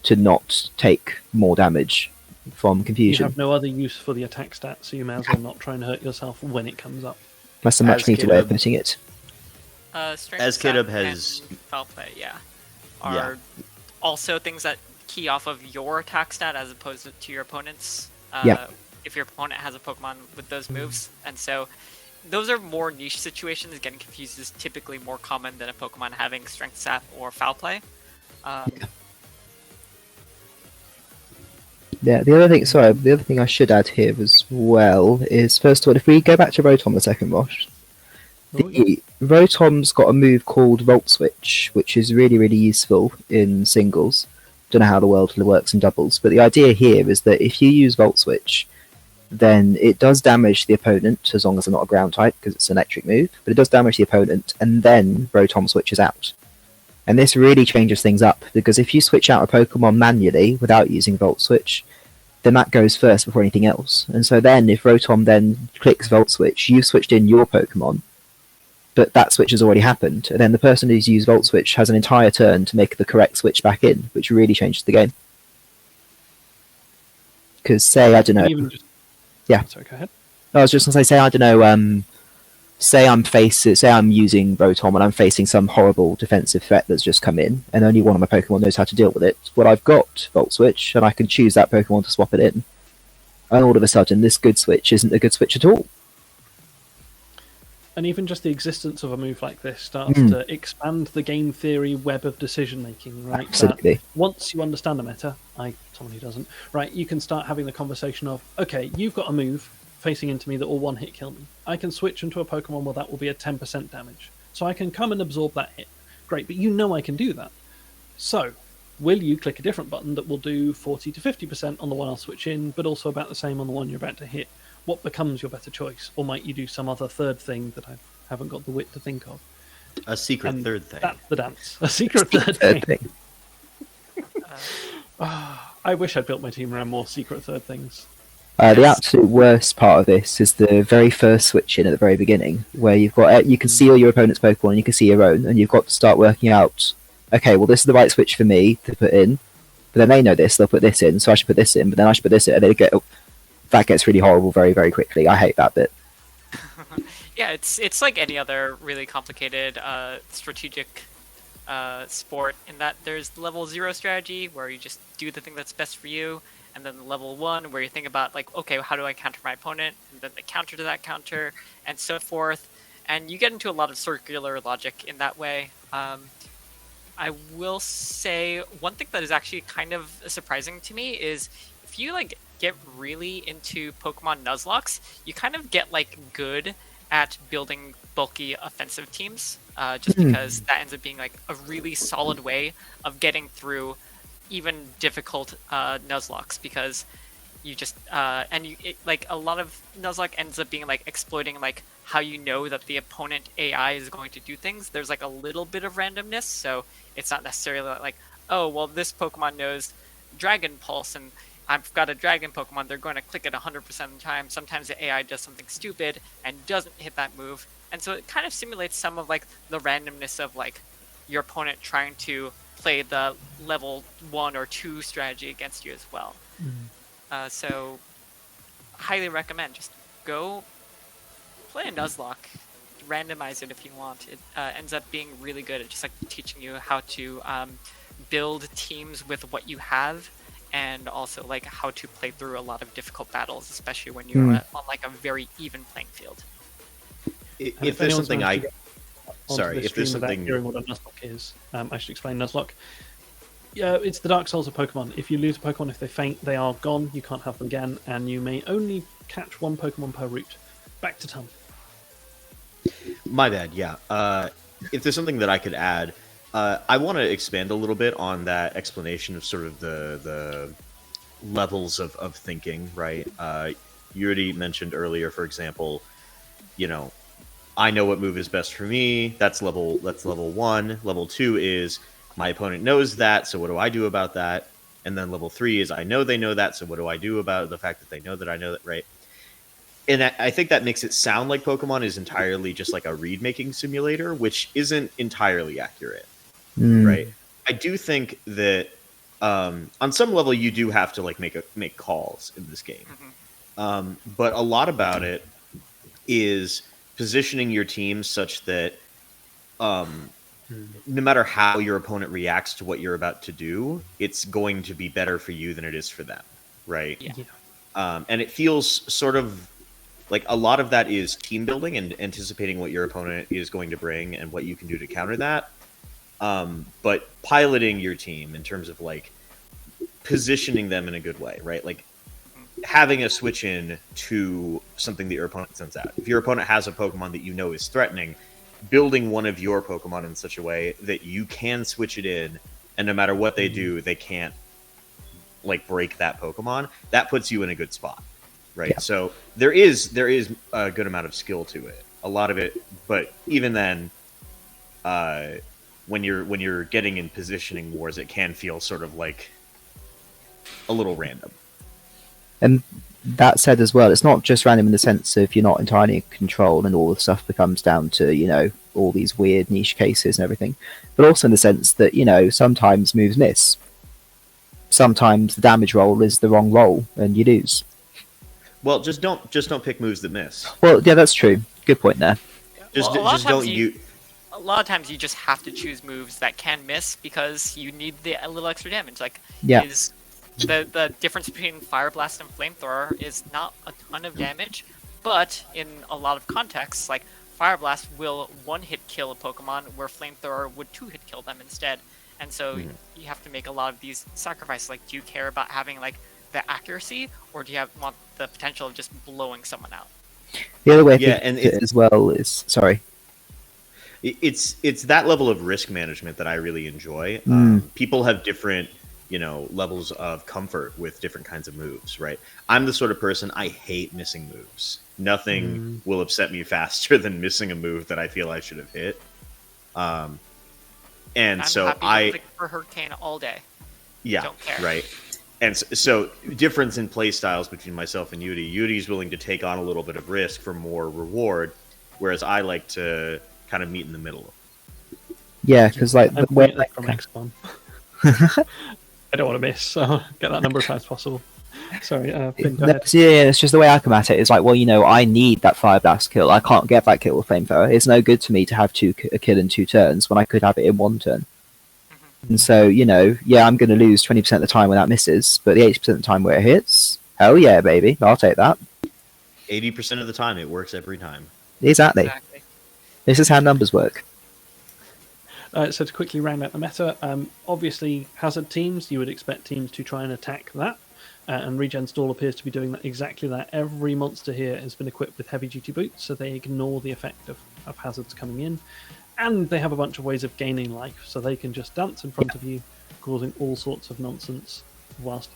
to not take more damage from confusion. You have no other use for the attack stat, so you may as well not try and hurt yourself when it comes up. That's a much neater way of putting it. Strength As stat kdub has- and foul play, are also things that key off of your attack stat as opposed to your opponent's. If your opponent has a Pokemon with those moves, and so those are more niche situations. Getting confused is typically more common than a Pokemon having strength stat or foul play. Yeah, the other thing I should add here as well is, first of all, if we go back to Rotom a second, Rosh, Rotom's got a move called Volt Switch, which is really, really useful in singles. Don't know how the world works in doubles, but the idea here is that if you use Volt Switch, then it does damage the opponent, as long as they're not a ground type, because it's an electric move, but it does damage the opponent, and then Rotom switches out. And this really changes things up, because if you switch out a Pokemon manually without using Volt Switch, then that goes first before anything else. And so then, if Rotom then clicks Volt Switch, you've switched in your Pokemon, but that switch has already happened, and then the person who's used Volt Switch has an entire turn to make the correct switch back in, which really changes the game. Because, say, I don't know... Yeah. Sorry, go ahead. I was just going to say, I don't know, say I'm using Rotom and I'm facing some horrible defensive threat that's just come in, and only one of my Pokemon knows how to deal with it. Well, I've got Volt Switch, and I can choose that Pokemon to swap it in. And all of a sudden, this good switch isn't a good switch at all. And even just the existence of a move like this starts to expand the game theory web of decision making, right? Absolutely. That once you understand the meta, someone who doesn't, right, you can start having the conversation of, okay, you've got a move facing into me that will one-hit kill me. I can switch into a Pokemon where that will be a 10% damage. So I can come and absorb that hit. Great, but you know I can do that. So, will you click a different button that will do 40 to 50% on the one I'll switch in, but also about the same on the one you're about to hit? What becomes your better choice? Or might you do some other third thing that I haven't got the wit to think of? A secret third thing. That's the dance. A secret third thing. I wish I'd built my team around more secret third things. The absolute worst part of this is the very first switch in at the very beginning, where you can see all your opponent's Pokemon and you can see your own, and you've got to start working out, okay, well, this is the right switch for me to put in, but then they know this, they'll put this in, so I should put this in, but then I should put this in, and that gets really horrible very, very quickly. I hate that bit. Yeah, it's like any other really complicated strategic sport, in that there's level 0 strategy, where you just do the thing that's best for you, and then level 1, where you think about, like, okay, how do I counter my opponent, and then the counter to that counter, and so forth, and you get into a lot of circular logic in that way. I will say, one thing that is actually kind of surprising to me is, if you, like, get really into Pokemon Nuzlocke, you kind of get, like, good at building bulky offensive teams, just because that ends up being, like, a really solid way of getting through even difficult Nuzlocke, because you just like, a lot of Nuzlocke ends up being, like, exploiting, like, how you know that the opponent AI is going to do things. There's, like, a little bit of randomness, so it's not necessarily like, oh, well, this Pokemon knows Dragon Pulse, and I've got a Dragon Pokemon, they're going to click it 100% of the time. Sometimes the AI does something stupid and doesn't hit that move, and so it kind of simulates some of, like, the randomness of, like, your opponent trying to play the level 1 or 2 strategy against you as well. So, highly recommend. Just go play a Nuzlocke, randomize it if you want. It ends up being really good at just, like, teaching you how to build teams with what you have, and also like how to play through a lot of difficult battles, especially when you're on like a very even playing field. If there's something if there's something hearing what a Nuzlocke is, I should explain Nuzlocke. Yeah, it's the Dark Souls of Pokemon. If you lose a Pokemon, if they faint, they are gone. You can't have them again, and you may only catch one Pokemon per route. Back to Tom. My bad. Yeah. If there's something that I could add, I want to expand a little bit on that explanation of sort of the levels of thinking. Right. You already mentioned earlier, for example, I know what move is best for me. That's level 1. Level 2 is my opponent knows that, so what do I do about that? And then level 3 is I know they know that, so what do I do about the fact that they know that I know that, right? And I think that makes it sound like Pokemon is entirely just like a read-making simulator, which isn't entirely accurate, right? I do think that on some level you do have to like make calls in this game, but a lot about it is positioning your team such that no matter how your opponent reacts to what you're about to do, it's going to be better for you than it is for them, right? Yeah. And it feels sort of like a lot of that is team building and anticipating what your opponent is going to bring and what you can do to counter that. But piloting your team in terms of like positioning them in a good way, right? Like having a switch in to something that your opponent sends out. If your opponent has a Pokemon that you know is threatening, building one of your Pokemon in such a way that you can switch it in, and no matter what they do, they can't like break that Pokemon. That puts you in a good spot, right? Yeah. So there is a good amount of skill to it, a lot of it, but even then, when you're getting in positioning wars, it can feel sort of like a little random. And that said as well, it's not just random in the sense of you're not entirely in control and all the stuff becomes down to, all these weird niche cases and everything, but also in the sense that, sometimes moves miss. Sometimes the damage roll is the wrong roll and you lose. Well, just don't pick moves that miss. Well, yeah, that's true. Good point there. A lot of times you just have to choose moves that can miss because you need a little extra damage. Like, the difference between Fire Blast and Flamethrower is not a ton of damage, but in a lot of contexts, like Fire Blast will one-hit kill a Pokemon, where Flamethrower would two-hit kill them instead. And so you have to make a lot of these sacrifices. Like, do you care about having like the accuracy, or do you want the potential of just blowing someone out? The other way I think it as well is it's that level of risk management that I really enjoy. People have different levels of comfort with different kinds of moves, right? I'm the sort of person, I hate missing moves. Nothing will upset me faster than missing a move that I feel I should have hit. And I'm so happy to click for Hurricane all day. Yeah, don't care. Right. And so difference in play styles between myself and Yooori. Youri's willing to take on a little bit of risk for more reward, whereas I like to kind of meet in the middle. Yeah, because like the way from XCOM. I don't want to miss, so get that number as high as possible. Sorry, Finn, go ahead. Yeah, it's just the way I come at it. It's like, well, I need that Fire Blast kill. I can't get that kill with Flamethrower. It's no good to me to have a kill in 2 turns when I could have it in 1 turn. And so, I'm going to lose 20% of the time when that misses, but the 80% of the time where it hits, hell yeah, baby, I'll take that. 80% of the time, it works every time. Exactly. This is how numbers work. So to quickly round out the meta, obviously hazard teams, you would expect teams to try and attack that, and Regen Stall appears to be doing exactly that. Every monster here has been equipped with heavy duty boots, so they ignore the effect of hazards coming in, and they have a bunch of ways of gaining life, so they can just dance in front of you, causing all sorts of nonsense whilst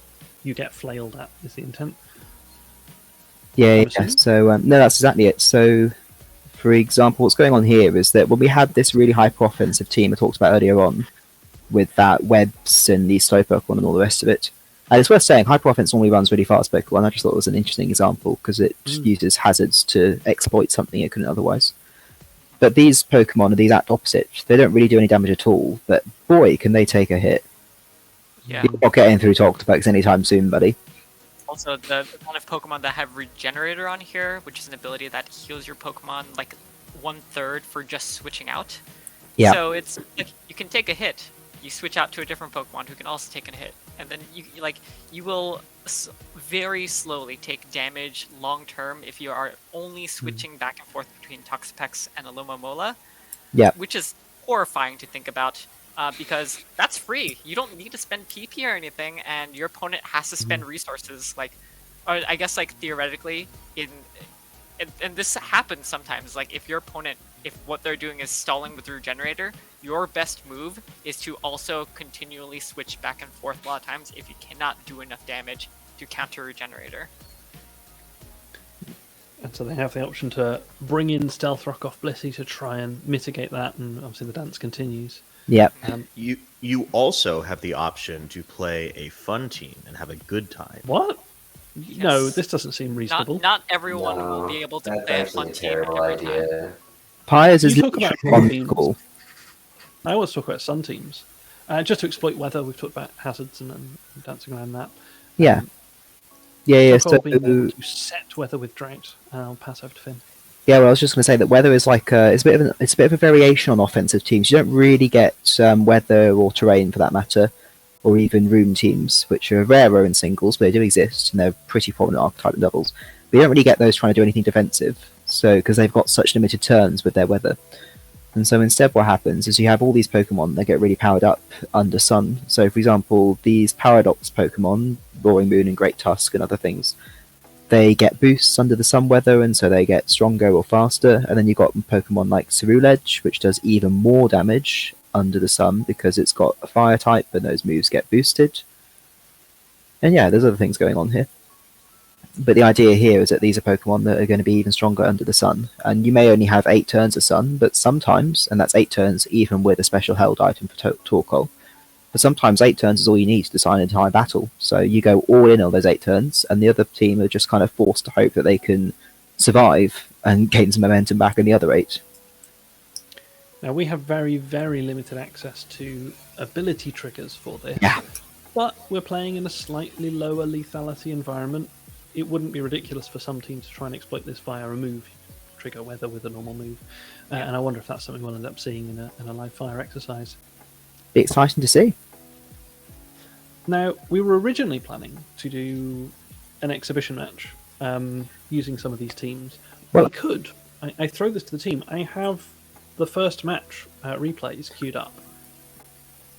you get flailed at, is the intent. Yeah. So no, that's exactly it. So for example, what's going on here is that when we had this really hyper-offensive team I talked about earlier on, with that webs and these slow Pokemon and all the rest of it, and it's worth saying, hyper-offense normally runs really fast Pokemon. I just thought it was an interesting example, because it uses hazards to exploit something it couldn't otherwise. But these Pokemon are the exact opposite. They don't really do any damage at all, but boy, can they take a hit. Yeah. You're not getting through Talktobugs anytime soon, buddy. Also, the kind of Pokemon that have Regenerator on here, which is an ability that heals your Pokemon like 1/3 for just switching out. Yeah. So it's like you can take a hit, you switch out to a different Pokemon who can also take a hit, and then you will very slowly take damage long term if you are only switching back and forth between Toxapex and Alomomola. Yeah. Which is horrifying to think about, because that's free. You don't need to spend PP or anything, and your opponent has to spend resources. Or I guess theoretically, and this happens sometimes. If your opponent, if what they're doing is stalling with Regenerator, your best move is to also continually switch back and forth a lot of times if you cannot do enough damage to counter Regenerator. And so they have the option to bring in Stealth Rock off Blissey to try and mitigate that, and obviously the dance continues. Yeah. You also have the option to play a fun team and have a good time. What? Yes. No, this doesn't seem reasonable. Not everyone will be able to play a fun team every time. Pyers is You talk about one teams. cool. I always talk about sun teams. Just to exploit weather, we've talked about hazards and dancing around that. Yeah. Yeah. So being able to set weather with drought. I'll pass over to Finn. Yeah, well, I was just going to say that weather is it's a bit of a variation on offensive teams. You don't really get weather or terrain for that matter, or even room teams, which are rarer in singles, but they do exist, and they're pretty prominent archetype in doubles. But you don't really get those trying to do anything defensive, so because they've got such limited turns with their weather. And so instead what happens is you have all these Pokemon that get really powered up under Sun. So for example, these Paradox Pokemon, Roaring Moon and Great Tusk and other things, they get boosts under the sun weather, and so they get stronger or faster. And then you've got Pokemon like Ceruledge, which does even more damage under the sun because it's got a fire type and those moves get boosted. And yeah, there's other things going on here. But the idea here is that these are Pokemon that are going to be even stronger under the sun. And you may only have 8 turns of sun, but sometimes, and that's 8 turns even with a special held item for Torkoal, but sometimes 8 turns is all you need to decide an entire battle. So you go all in on those 8 turns, and the other team are just kind of forced to hope that they can survive and gain some momentum back in the other 8. Now, we have very, very limited access to ability triggers for this. Yeah. But we're playing in a slightly lower lethality environment. It wouldn't be ridiculous for some teams to try and exploit this via a move. Trigger weather with a normal move. And I wonder if that's something we'll end up seeing in a live fire exercise. Be exciting to see. Now, we were originally planning to do an exhibition match using some of these teams. Well, we could. I throw this to the team. I have the first match replays queued up.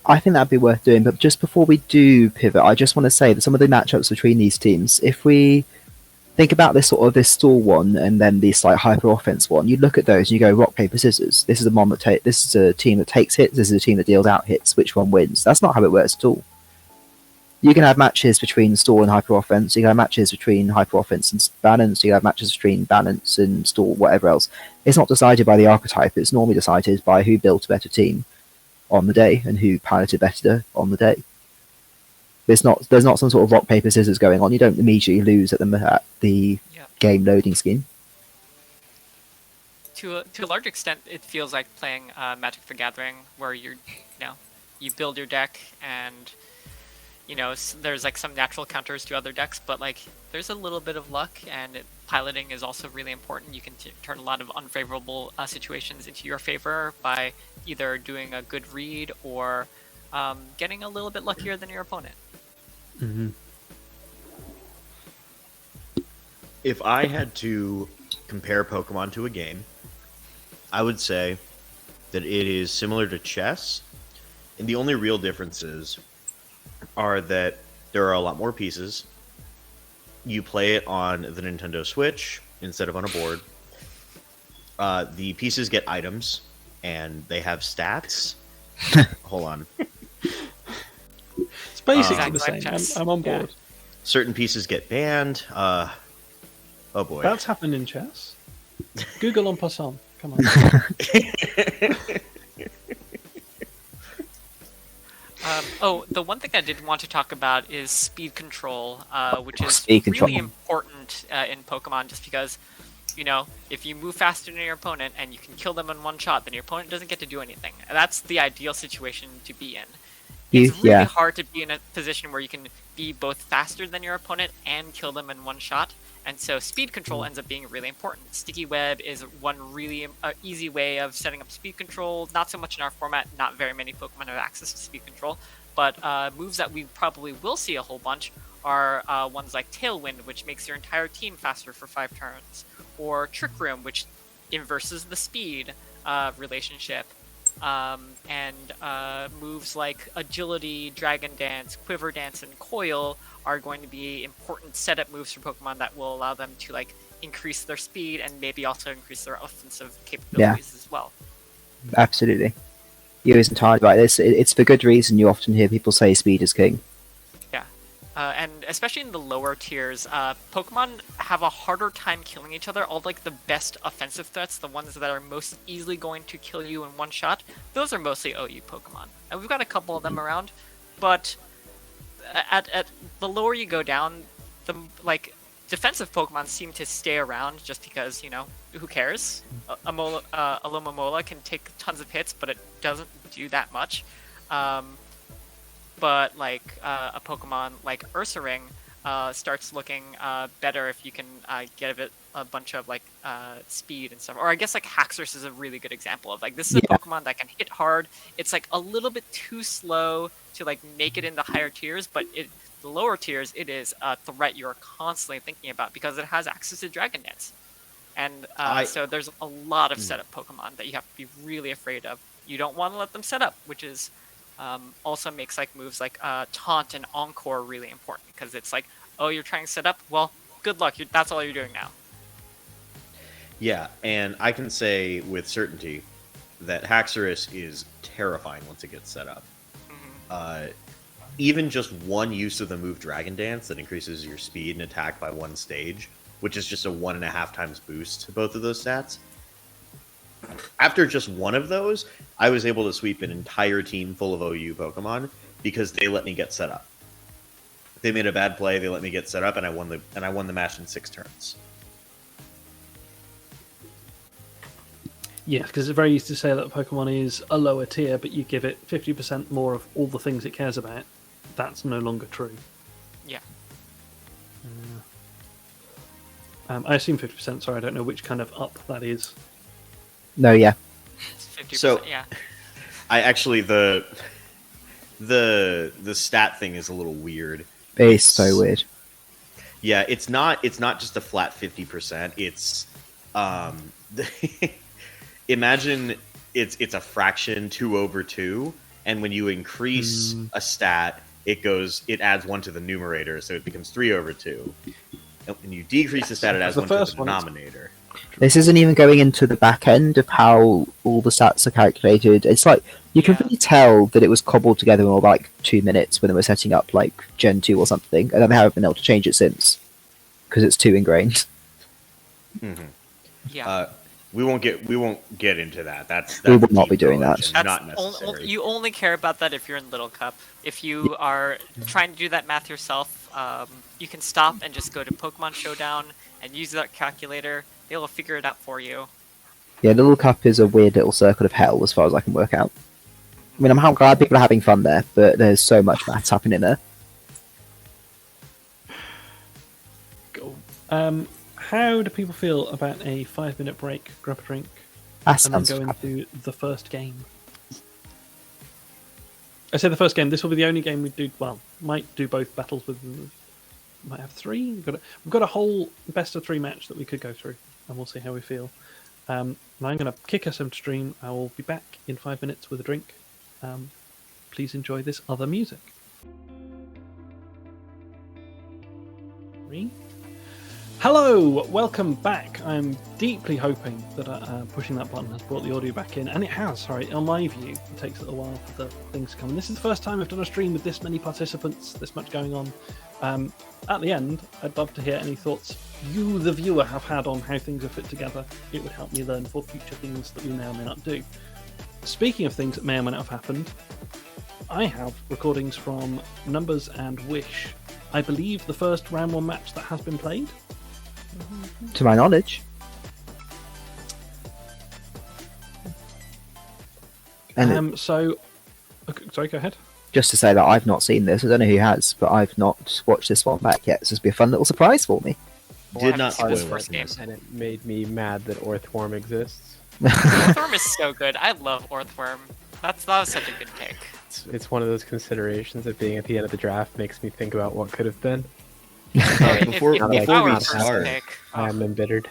I think that'd be worth doing, but just before we do pivot, I just want to say that some of the matchups between these teams, if we think about this stall one and then this hyper offense one, you look at those and you go rock paper scissors. This is this is a team that takes hits. This is a team that deals out hits. Which one wins? That's not how it works at all. You can have matches between stall and hyper offense. You can have matches between hyper offense and balance. You can have matches between balance and stall, whatever else. It's not decided by the archetype. It's normally decided by who built a better team on the day and who piloted better on the day. There's not some sort of rock paper scissors going on. You don't immediately lose at the game loading scheme. To a large extent, it feels like playing Magic the Gathering, where you build your deck and there's some natural counters to other decks, but there's a little bit of luck, and piloting is also really important. You can turn a lot of unfavorable situations into your favor by either doing a good read or getting a little bit luckier than your opponent. Mm-hmm. If I had to compare Pokemon to a game, I would say that it is similar to chess, and the only real differences are that there are a lot more pieces. You play it on the Nintendo Switch instead of on a board. The pieces get items, and they have stats. Hold on. It's basically the same. I'm on board. Yeah. Certain pieces get banned. Oh boy. That's happened in chess. Google en passant. Come on. The one thing I did want to talk about is speed control, which is really important in Pokemon, just because, if you move faster than your opponent and you can kill them in one shot, then your opponent doesn't get to do anything. That's the ideal situation to be in. It's really hard to be in a position where you can be both faster than your opponent and kill them in one shot. And so speed control ends up being really important. Sticky Web is one really easy way of setting up speed control. Not so much in our format. Not very many Pokemon have access to speed control. but moves that we probably will see a whole bunch are ones like Tailwind, which makes your entire team faster for 5 turns, or Trick Room, which inverses the speed relationship, and moves like Agility, Dragon Dance, Quiver Dance, and Coil are going to be important setup moves for Pokemon that will allow them to like increase their speed and maybe also increase their offensive capabilities as well. Absolutely. You isn't tired about this. It's for good reason you often hear people say speed is king. Yeah. And especially in the lower tiers, Pokemon have a harder time killing each other. All like the best offensive threats, the ones that are most easily going to kill you in one shot, those are mostly OU Pokemon. And we've got a couple of them around, but at the lower you go down, the like defensive Pokemon seem to stay around just because, you know, who cares? A Alomomola can take tons of hits, but it doesn't do that much. But like a Pokemon like Ursaring starts looking better if you can give it a bunch of like speed and stuff. Or I guess like Haxorus is a really good example of like this is a Pokemon that can hit hard. It's like a little bit too slow to like make it in the higher tiers, but the lower tiers it is a threat you're constantly thinking about because it has access to Dragon Dance. And so there's a lot of setup Pokemon that you have to be really afraid of. You don't want to let them set up, which is also makes like moves like Taunt and Encore really important because it's like, oh, you're trying to set up? Well, good luck. That's all you're doing now. Yeah, and I can say with certainty that Haxorus is terrifying once it gets set up. Mm-hmm. Even just one use of the move Dragon Dance that increases your speed and attack by 1 stage, which is just a 1.5 times boost to both of those stats. After just one of those, I was able to sweep an entire team full of OU Pokemon because they let me get set up. If they made a bad play, they let me get set up, and I won the match in 6 turns. Yeah, because it's very easy to say that Pokemon is a lower tier, but you give it 50% more of all the things it cares about. That's no longer true. Yeah. I assume 50%. Sorry, I don't know which kind of up that is. No, yeah. It's 50%, So, yeah. I actually the stat thing is a little weird. It's so weird. Yeah, it's not just a flat 50%. It's imagine it's a fraction 2/2, and when you increase a stat, it adds 1 to the numerator, so it becomes 3/2. And when you decrease the stat, it adds 1 to the denominator. This isn't even going into the back end of how all the stats are calculated. It's like you can really tell that it was cobbled together in all like 2 minutes when they were setting up like Gen 2 or something, and then they haven't been able to change it since because it's too ingrained. Mm-hmm. Yeah. We won't get into that. That's we will not be doing that. That's not necessary. You only care about that if you're in Little Cup. If you are trying to do that math yourself, you can stop and just go to Pokemon Showdown and use that calculator. They will figure it out for you. Yeah, Little Cup is a weird little circle of hell as far as I can work out. I mean, I'm glad people are having fun there, but there's so much maths happening there. Cool. How do people feel about a 5-minute break, grab a drink, That and then sounds go fab. into the first game? I say the first game. This will be the only game we do. Well, might do both battles with. Might have 3. We've got a whole best of 3 match that we could go through, and we'll see how we feel. And I'm going to kick us into stream. I will be back in 5 minutes with a drink. Please enjoy this other music. 3. Hello, welcome back. I'm deeply hoping that pushing that button has brought the audio back in, and it has. Sorry, on my view, it takes a little while for the things to come in. This is the first time I've done a stream with this many participants, this much going on. At the end, I'd love to hear any thoughts you, the viewer, have had on how things are fit together. It would help me learn for future things that we may or may not do. Speaking of things that may or may not have happened, I have recordings from Numbers and Wish. I believe the first round 1 match that has been played. To my knowledge. And Sorry, go ahead. just to say that I've not seen this. I don't know who has, but I've not watched this one back yet. So this will be a fun little surprise for me. Did not see this spoil first it. game. And it made me mad that Orthworm exists. Orthworm is so good. I love Orthworm. That was such a good pick. it's one of those considerations that being at the end of the draft makes me think about what could have been. Before if I we were first start, pick, I am embittered.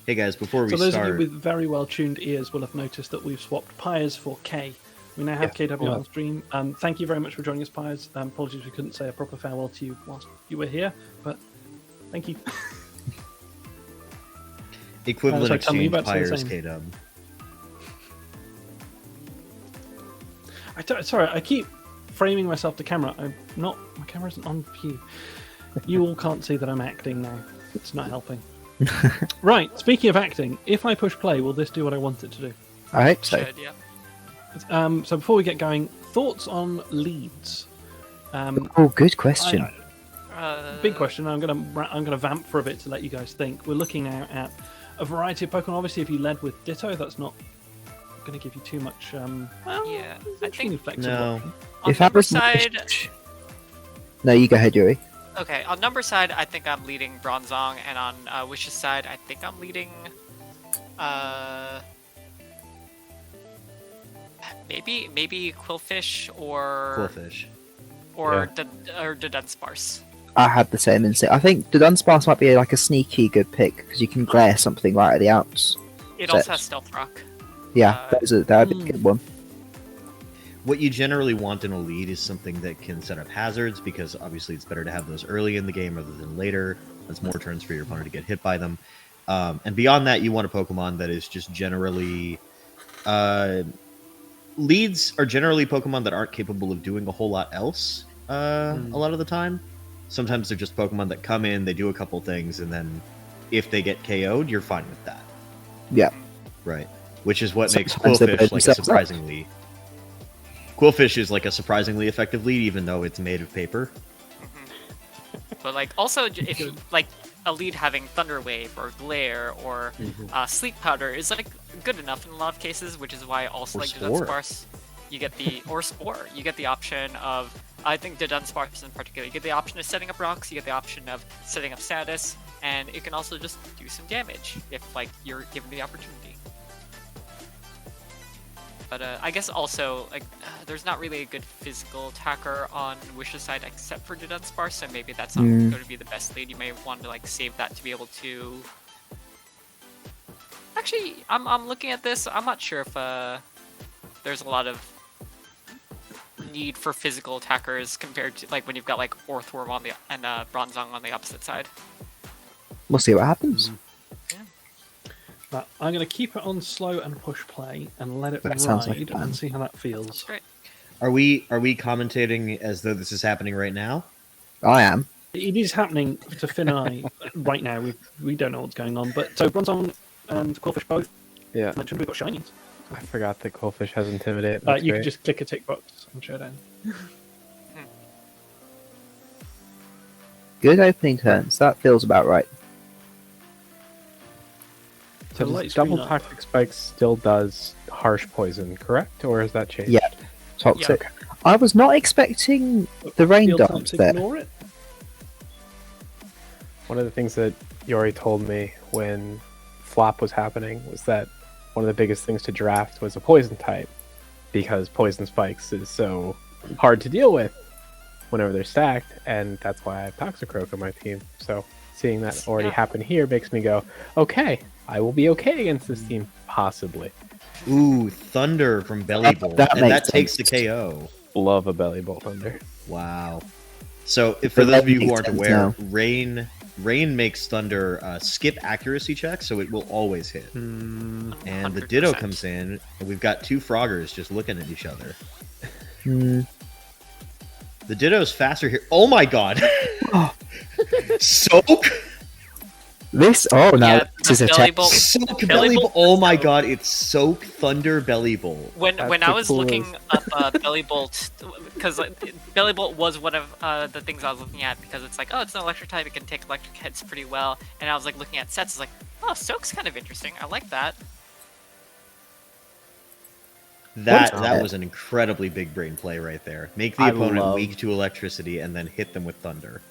hey guys, before we So those of you start, with very well-tuned ears will have noticed that we've swapped Pyers for K. We now have KW on stream. Thank you very much for joining us, Pyers. Apologies we couldn't say a proper farewell to you whilst you were here, but thank you. equivalent sorry, Tom, you exchange about to say the Pyers same. KW. Sorry, I keep framing myself to camera. My camera isn't on view. You all can't see that I'm acting now. It's not helping. Right, speaking of acting, if I push play, will this do what I want it to do? I hope so. should, yeah. So before we get going, thoughts on leads? Oh, good question. Big question. I'm gonna vamp for a bit to let you guys think. We're looking now at a variety of Pokemon. Obviously, if you led with Ditto, that's not going to give you too much. Yeah, I think flexible. No. option. on If I number was side. No, you go ahead, Yuri. Okay, on number side, I think I'm leading Bronzong, and on Wish's side, I think I'm leading. Maybe Quillfish or Quillfish. or the Dunsparce. I had the same instinct. I think the Dunsparce might be like a sneaky good pick because you can glare something right at the outs. It So also has Stealth Rock. Yeah, that would be a good one. What you generally want in a lead is something that can set up hazards, because obviously it's better to have those early in the game rather than later. That's more turns for your opponent to get hit by them. And beyond that, you want a Pokemon that is just generally... leads are generally Pokemon that aren't capable of doing a whole lot else a lot of the time. Sometimes they're just Pokemon that come in, they do a couple things, and then if they get KO'd, you're fine with that. Yeah. Right. Which is what makes Sometimes they Quillfish build like a themselves up. surprisingly... Quillfish is like a surprisingly effective lead, even though it's made of paper. But like also if you, like a lead having Thunder Wave or Glare or Sleep Powder is like good enough in a lot of cases, which is why I also Or like the Spore. Dunsparce. You get the or Spore. You get the option of I think the Dunsparce in particular. You get the option of setting up rocks. You get the option of setting up status, and it can also just do some damage if like you're given the opportunity. But I guess also, like, there's not really a good physical attacker on Wish's side except for the Dunsparce, so maybe that's not going to be the best lead. You may want to, like, save that to be able to... Actually, I'm looking at this. I'm not sure if there's a lot of need for physical attackers compared to, like, when you've got, like, Orthworm on the and Bronzong on the opposite side. We'll see what happens. But I'm going to keep it on slow and push play and let it That sounds like a ride plan. and see how that feels. Great. Are we commentating as though this is happening right now? I am. It is happening to Finn and I right now. We don't know what's going on. But so Bronzong and Quillfish both Yeah, mentioned we've got shinies. I forgot that Quillfish has Intimidate. You That's can great. just click a tick box on Showdown. Good opening turns. That feels about right. So So light does screen Double up. Toxic Spike still does harsh poison, correct? Or has that changed? Yeah. Toxic. I was not expecting the rain Field dance types there. ignore it. One of the things that Yori told me when Flop was happening was that one of the biggest things to draft was a poison type, because poison spikes is so hard to deal with whenever they're stacked, and that's why I have Toxicroak on my team. So seeing that already happen here makes me go, okay, I will be okay against this team, possibly. Ooh, Thunder from Belly Bolt. That and makes that takes the sense. KO. Love a Belly Bolt Thunder. Wow. So, if, for those of you who aren't Makes sense aware, now. Rain makes Thunder skip accuracy checks, so it will always hit. And the Ditto 100%. comes in, and we've got two Froggers just looking at each other. Hmm. The Ditto's faster here. Oh my god! Soak? This now Yeah, this is the a Belly test. Bolt. Soak Belly Belly Bolt? Bolt. Oh my god, it's Soak Thunder Belly Bolt. When That's I the was coolest. looking up Belly Bolt, because Belly Bolt was one of the things I was looking at, because it's like, oh, it's an electric type, it can take electric hits pretty well, and I was like looking at sets, I was like, oh, Soak's kind of interesting, I like that. That was an incredibly big brain play right there. Make the I opponent love- weak to electricity and then hit them with thunder.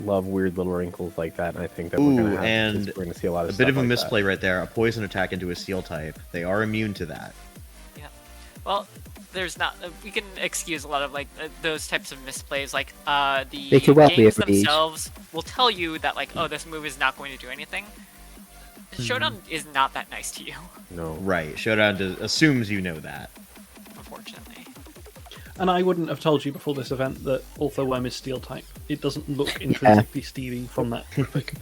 Love weird little wrinkles like that, and I think that Ooh, we're gonna have and we're gonna see a lot of A bit of a stuff like misplay right there. A poison attack into a steel type. They are immune to that. Well, there's not we can excuse a lot of like those types of misplays. Like They the could well be games a read. themselves will tell you that like, oh, this move is not going to do anything. Showdown is not that nice to you, No. Right. Showdown assumes you know that. unfortunately. And I wouldn't have told you before this event that Orthworm is Steel type. It doesn't look intrinsically steely from that graphic.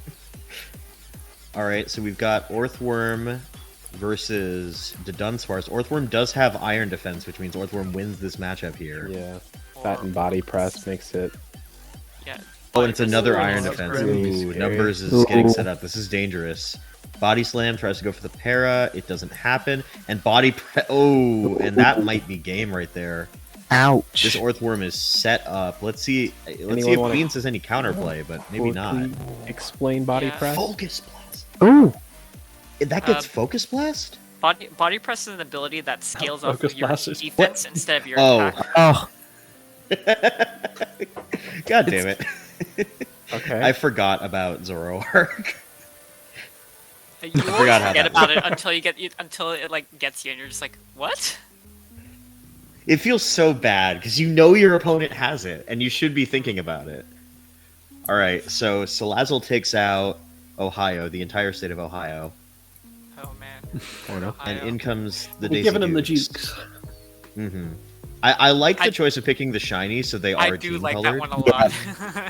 All right, so we've got Orthworm versus the Dunsparce. Orthworm does have Iron Defense, which means Orthworm wins this matchup here. Yeah. That and body press makes it. Yeah. Oh, and it's another Ooh, Iron that's Defense. grim. Ooh, Scary. Numbers is Ooh. getting set up. This is dangerous. Body Slam tries to go for the para. It doesn't happen. And Oh, and that might be game right there. Ouch. This Orthworm is set up. Let's see Anyone if wanna- Beans has any counterplay, but maybe Well, not. can we explain body Yeah. press. Focus Blast. Ooh. That gets Focus Blast? Body press is an ability that scales off Focus of your blast is- defense instead of your Oh. attack. Oh. God damn it. Okay. I forgot about Zoroark. You forgot always how forget that about it until it like gets you, and you're just like, what? It feels so bad because you know your opponent has it, and you should be thinking about it. All right, so Salazzle takes out Ohio, the entire state of Ohio, Oh man. Fair enough. and in comes the We've Daisy given them the Dukes. Dukes. Mm-hmm. I like the I- choice of picking the shiny, so they I are do team like colored. that one a lot.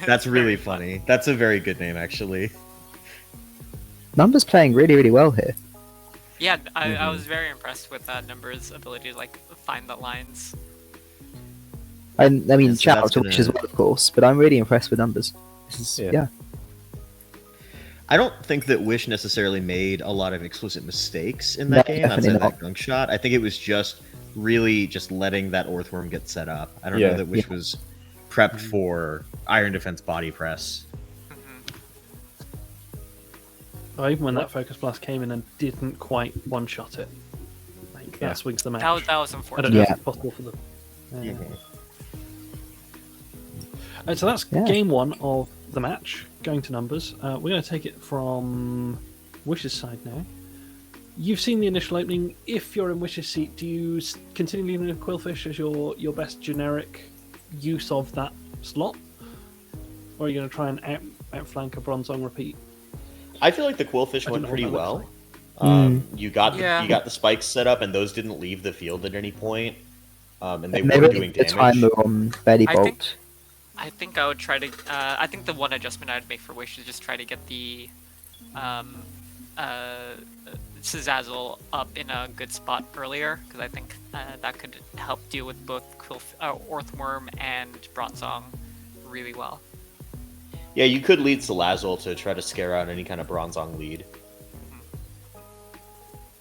That's really very fun. funny. That's a very good name, actually. Numbers playing really, really well here. Yeah, I Mhm. was very impressed with Numbers' ability to like find the lines. I mean, Yeah, so shout out that's to Wish as gonna- well, of course, but I'm really impressed with Numbers. This is, Yeah. yeah. I don't think that Wish necessarily made a lot of explicit mistakes in that No, game definitely outside not. that gunk shot. I think it was just really just letting that Orthworm get set up. I don't Yeah. know that Wish was prepped for Iron Defense body press. Oh, even when that Focus Blast came in and didn't quite one-shot it. Like, Yeah. that swings the match. That was I don't unfortunate. know Yeah. if it's possible for them. Mhm. So that's Yeah. game one of the match, going to Numbers. We're going to take it from Wish's side now. You've seen the initial opening. If you're in Wish's seat, do you continue leaning with Quillfish as your best generic use of that slot? Or are you going to try and outflank a Bronzong repeat? I feel like the Quillfish I don't went know pretty what that well. looks You got Yeah. you got the spikes set up, and those didn't leave the field at any point, and they Maybe were doing the damage. timer on Belly I Bolt. think- I think I would try to. I think the one adjustment I'd make for Wish is just try to get the Salazzle up in a good spot earlier, because I think that could help deal with both Orthworm and Bronzong really well. Yeah, you could lead Salazzle to try to scare out any kind of Bronzong lead.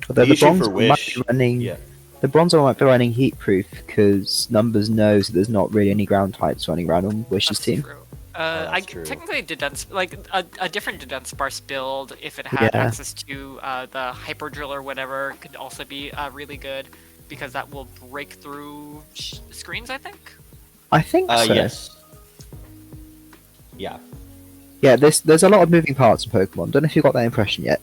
Although the the issue bronze for might Wish- be running, Yeah. the bronze might be running heat proof because Numbers knows that there's not really any ground types running around on Wish's That's team. true. that's I true. technically a different Dunsparce build, if it had Yeah. access to the Hyper Drill or whatever, could also be really good, because that will break through screens, I think. I think so. Yes. Yeah. Yeah, there's a lot of moving parts in Pokemon. Don't know if you got that impression yet.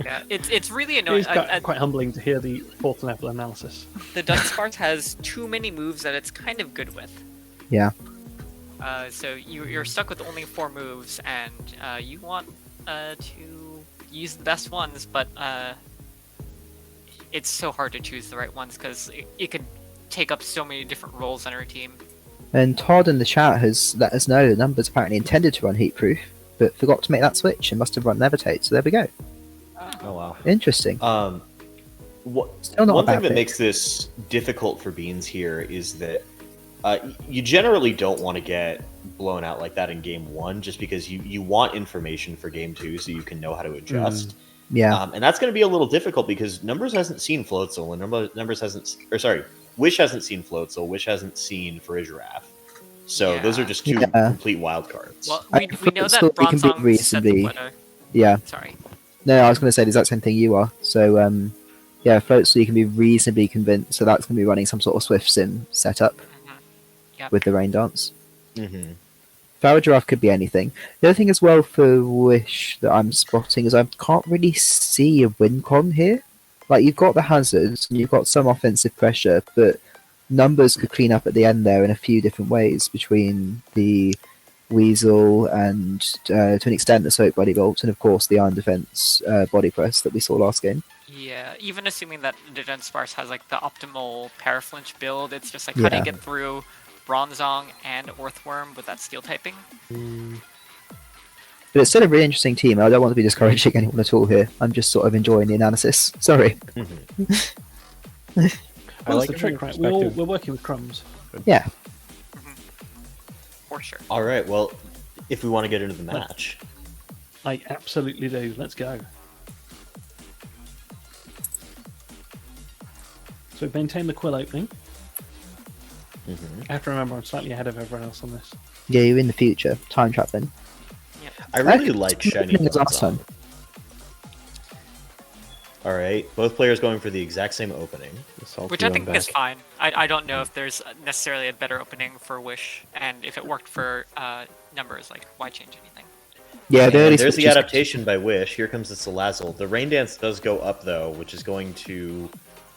Yeah, it's really It annoying. is quite humbling to hear the fourth level analysis. The Dunsparce has too many moves that it's kind of good with. Yeah. So you're stuck with only 4 moves, and you want to use the best ones, but it's so hard to choose the right ones because it could take up so many different roles on our team. And Todd in the chat has let us know the Numbers apparently intended to run heat proof, but forgot to make that switch and must have run Levitate. So there we go. Oh wow. Interesting. Still not One a bad thing that pick. makes this difficult for Beans here is that you generally don't want to get blown out like that in game 1, just because you want information for game 2 so you can know how to adjust. Yeah. And that's going to be a little difficult because Numbers hasn't seen Floatzel, and Numbers hasn't, or sorry, Wish hasn't seen Floatzel, Wish hasn't seen Farigiraf. So those are Yeah. just 2 Yeah. complete wild cards. Well, I we think know it's that still- we can be Bronzong set the reasonably- winner. Yeah. Sorry. No, I was going to say the exact same thing you are. So, yeah, Floatzel you can be reasonably convinced. So that's going to be running some sort of Swift Sim setup Yep. with the Rain Dance. Mm-hmm. Farigiraf could be anything. The other thing as well for Wish that I'm spotting is I can't really see a win con here. Like, you've got the hazards, and you've got some offensive pressure, but numbers could clean up at the end there in a few different ways between the Weasel and, to an extent, the Soak Body Bolt, and of course the Iron Defense Body Press that we saw last game. Yeah, even assuming that Dunsparce has like the optimal Paraflinch build, it's just like how do you get through Bronzong and Earthworm with that Steel typing? But it's still a really interesting team. I don't want to be discouraging anyone at all here. I'm just sort of enjoying the analysis. Sorry. I like the trick, right? We're working with crumbs. Yeah. For sure. All right. Well, if we want to get into the match, I absolutely do. Let's go. So we've maintained the quill opening. I have to remember I'm slightly ahead of everyone else on this. Yeah, you're in the future. Time traveling. I really like shiny last time. All right, both players going for the exact same opening, which I think is fine. I don't know if there's necessarily a better opening for Wish, and if it worked for numbers, like why change anything? Yeah, there's the adaptation by Wish. Here comes the Salazzle. The Rain Dance does go up though, which is going to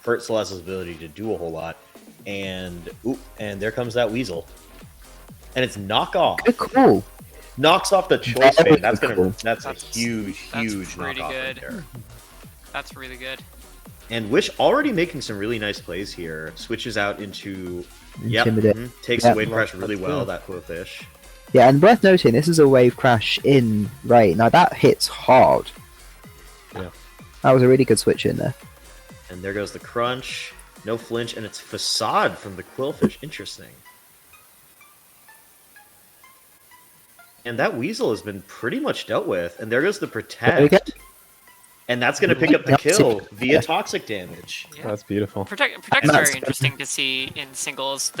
hurt Salazzle's ability to do a whole lot. And there comes that Weasel, and it's knock off. Good call. Knocks off the choice fan. That's a huge pretty knock good. off right there. That's really good. And Wish already making some really nice plays here. Switches out into takes away pressure really well. That Quillfish. Yeah, and worth noting, this is a wave crash in Rain. Now that hits hard. Yeah, that was a really good switch in there. And there goes the crunch. No flinch, and it's Facade from the Quillfish. Interesting. And that Weasel has been pretty much dealt with. And there goes the Protect. And that's going to pick up the kill via toxic damage. Yeah. That's beautiful. Protect's very interesting to see in singles.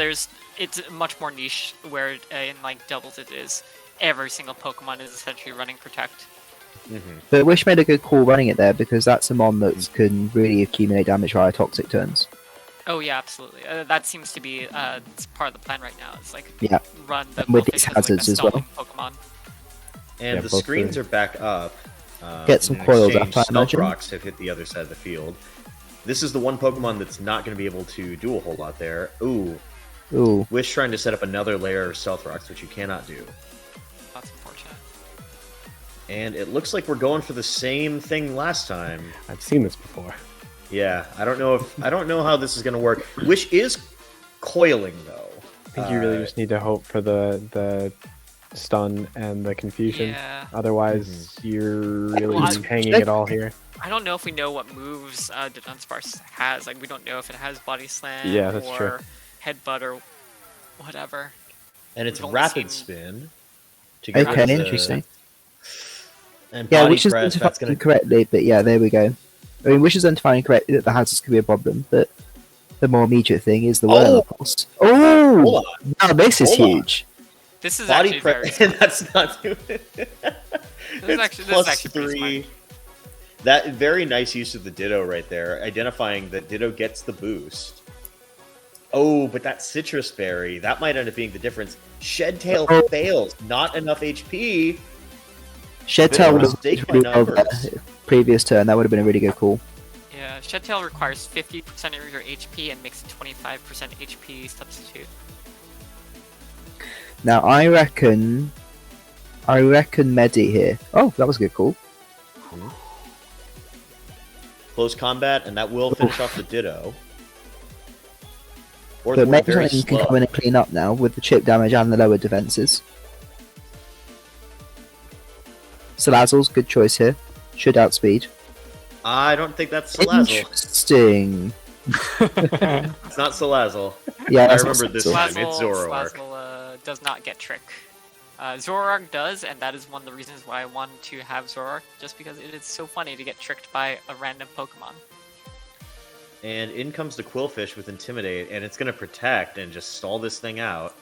It's much more niche, where in like doubles it is. Every single Pokemon is essentially running Protect. But Wish made a good call running it there, because that's a mon that can really accumulate damage via toxic turns. Oh yeah, absolutely. That seems to be it's part of the plan right now. It's like run the with these hazards as well. Pokemon. And the screens are back up. Get some coils up, I imagine. Stealth Rocks have hit the other side of the field. This is the one Pokemon that's not going to be able to do a whole lot there. Ooh. Wish trying to set up another layer of Stealth Rocks, which you cannot do. That's unfortunate. And it looks like we're going for the same thing last time. I've seen this before. Yeah, I don't know how this is going to work. Wish is coiling though. I think you really just need to hope for the stun and the confusion. Yeah. Otherwise, you're really just hanging it all here. I don't know if we know what moves the Dunsparce has. Like, we don't know if it has Body Slam or Headbutt or whatever. And it's Rapid Spin. To get interesting. And Body Wish is Press, correctly, but yeah, there we go. I mean, Wish is identifying correctly that the hazards could be a problem, but the more immediate thing is the Whirl Pulse. Oh! Now this is huge. This is Body actually very Press. That's not doing it. This is actually 3. That very nice use of the Ditto right there, identifying that Ditto gets the boost. Oh, but that Citrus Berry, that might end up being the difference. Shed Tail fails. Not enough HP. Shed Tail would have been really well there. Previous turn, that would have been a really good call. Yeah, Shed Tail requires 50% of your HP and makes a 25% HP substitute. Now I reckon Medi here. Oh, that was a good call. Close combat, and that will finish off the Ditto. Or but maybe very you can come in and clean up now with the chip damage and the lower defenses. Salazzle's good choice here. Should outspeed. I don't think that's Salazzle. Interesting. It's not Salazzle. Yeah, I remember this time. It's Zoroark. Salazzle does not get Trick. Zoroark does, and that is one of the reasons why I wanted to have Zoroark, just because it is so funny to get tricked by a random Pokemon. And in comes the Quillfish with Intimidate, and it's going to protect and just stall this thing out.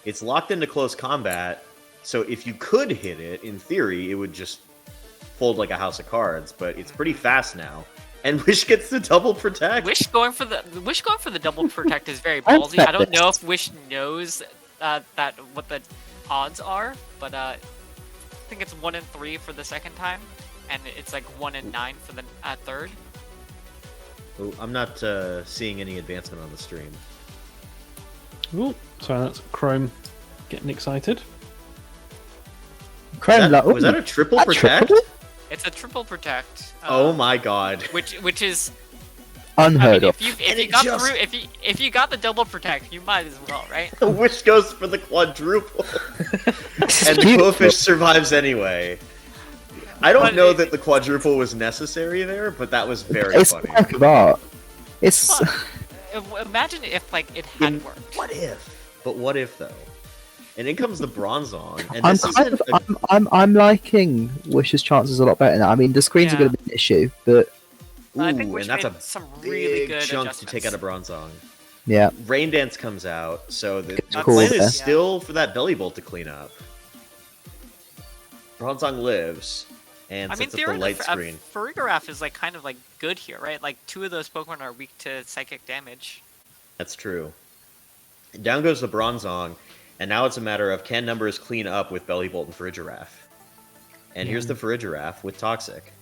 It's locked into close combat, so if you could hit it, in theory, it would just fold like a house of cards, but it's pretty fast now. And Wish gets the double protect. Wish going for the double protect is very ballsy. I don't know if Wish knows that what the odds are, but I think it's 1 in 3 for the second time, and it's like 1 in 9 for the third. Oh, I'm not seeing any advancement on the stream. Ooh, sorry, that's Chrome getting excited. Chrome, Was that a triple protect? triple? It's a triple protect. Oh my god. Which is Unheard of. if you got the double protect, you might as well, right? Wish goes for the quadruple. And the Quillfish survives anyway. I don't know that the quadruple was necessary there, but that was very funny. It's a work of art. It's... Imagine if like it had worked. What if? But what if though? And in comes the Bronzong, and I'm liking Wish's chances a lot better now. I mean, the screens are going to be an issue, but I think Wish and that's made a some big really good chunk to take out a Bronzong. yeah, Rain Dance comes out, so the cool plan there. is still for that Belly Bolt to clean up. Bronzong lives and sets up the light screen. Farigiraf is like kind of like good here, right? Like 2 of those Pokemon are weak to psychic damage. That's true. Down goes the Bronzong, and now it's a matter of can numbers clean up with Belly Bolt and Farigiraf. And here's the Farigiraf with Toxic.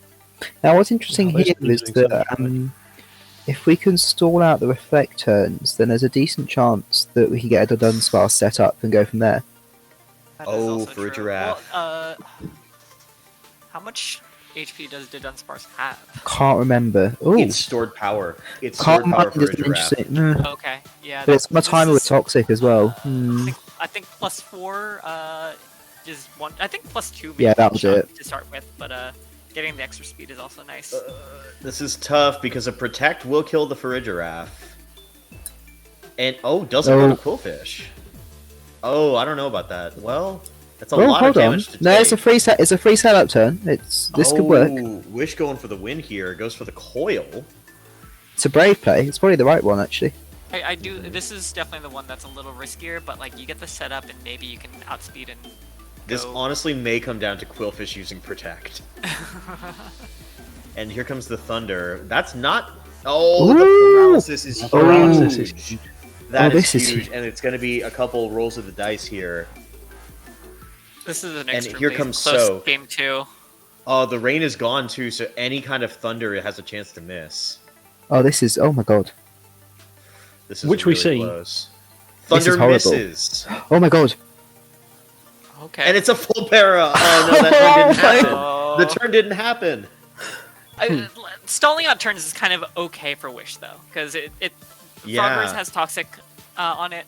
now what's interesting here is that if we can stall out the reflect turns, then there's a decent chance that we can get a Dunsparce set up and go from there. That is Oh, also true. Farigiraf. Well, how much HP does Dunsparce have? Can't remember. Ooh, It's stored power. It's can't stored power mind for is a giraffe. interesting. Okay, yeah. But it's my this timer with is- Toxic as well. I think +4 is one. I think +2 maybe Yeah, that was it. to start with, but getting the extra speed is also nice. This is tough because a Protect will kill the Farigiraf. And, doesn't go to Quillfish. Oh, I don't know about that. Well, that's a lot of hold on. damage to take. No, it's a free set. It's a free set up turn. This could work. Wish going for the win here. Goes for the Coil. It's a brave play. It's probably the right one actually. I do. This is definitely the one that's a little riskier, but like you get the setup and maybe you can outspeed and. This go. honestly may come down to Quillfish using Protect. And here comes the Thunder. That's not... Oh, the Paralysis is huge. Paralysis is huge. That this is is huge, huge. and it's going to be a couple rolls of the dice here. This is an And extremely here comes close So. game too. Oh, the rain is gone too, so any kind of Thunder has a chance to miss. Oh, this is. Oh my god. This is Which we really see. close. This is Thunder horrible. misses. Oh my god. Okay. And it's a full para. Oh no, that turn didn't happen. Oh. The turn didn't happen. Stalling out turns is kind of okay for Wish though, because it Yeah. Frogger's has Toxic on it.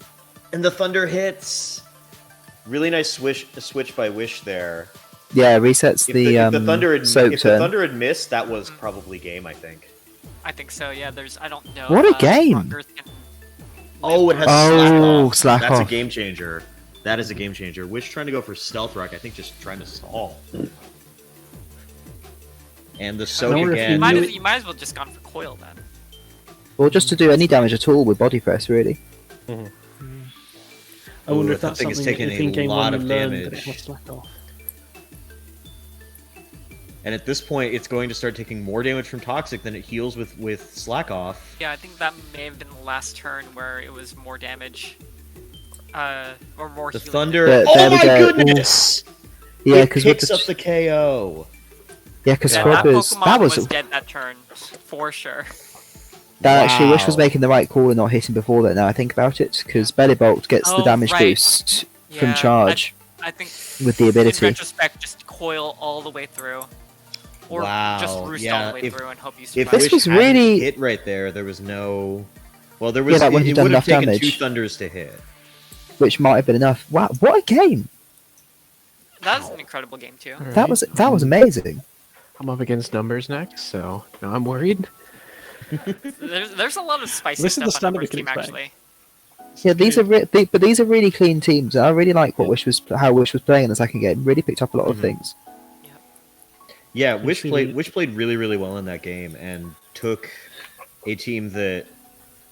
And the Thunder hits. Really nice switch by Wish there. Yeah, resets If the Thunder had, soap if the turn. Thunder had missed, that was probably game, I think. I think so. Yeah. I don't know. What a game! Froggers can Oh, it has Oh, Slack Slack Off. That's Off. a game changer. That is a game changer. Wish trying to go for Stealth Rock, I think just trying to stall. And the soak wonder if You again. might as well just gone for Coil then. Or just to do any damage at all with body press, really. I wonder Ooh, if that that's thing is something that taking if in a game lot one of we learned that damage. it has slack off. And at this point, it's going to start taking more damage from Toxic than it heals with Slack Off. Yeah, I think that may have been the last turn where it was more damage. Or more The healing. Thunder. There Oh we my go. goodness! Yeah, It because with picks the up the KO. yeah, because Yeah, that Froggers Pokemon that was dead that turn for sure. that actually Wish was Wow. making the right call and not hitting before that. Now I think about it, because Belly Bolt gets the Oh, damage right. boost from Yeah, charge I think with the in ability. retrospect, just Coil all the way through, or just Wow, Roost yeah, all the way if- through and hope you If survive. This Wish was hadn't really- hit right there was no. Well, there was. Yeah, that wouldn't it have done would have enough taken damage. 2 Thunders to hit. Which might have been enough. Wow, what a game! That was an incredible game too. That was amazing. I'm up against numbers next, so now I'm worried. There's a lot of spicy This is the stuff on standard numbers we can team expect. actually. Yeah, these are but these are really clean teams. I really like what how Wish was playing in the second game. Really picked up a lot of things. Yeah, Wish see played the- Wish played really, really well in that game and took a team that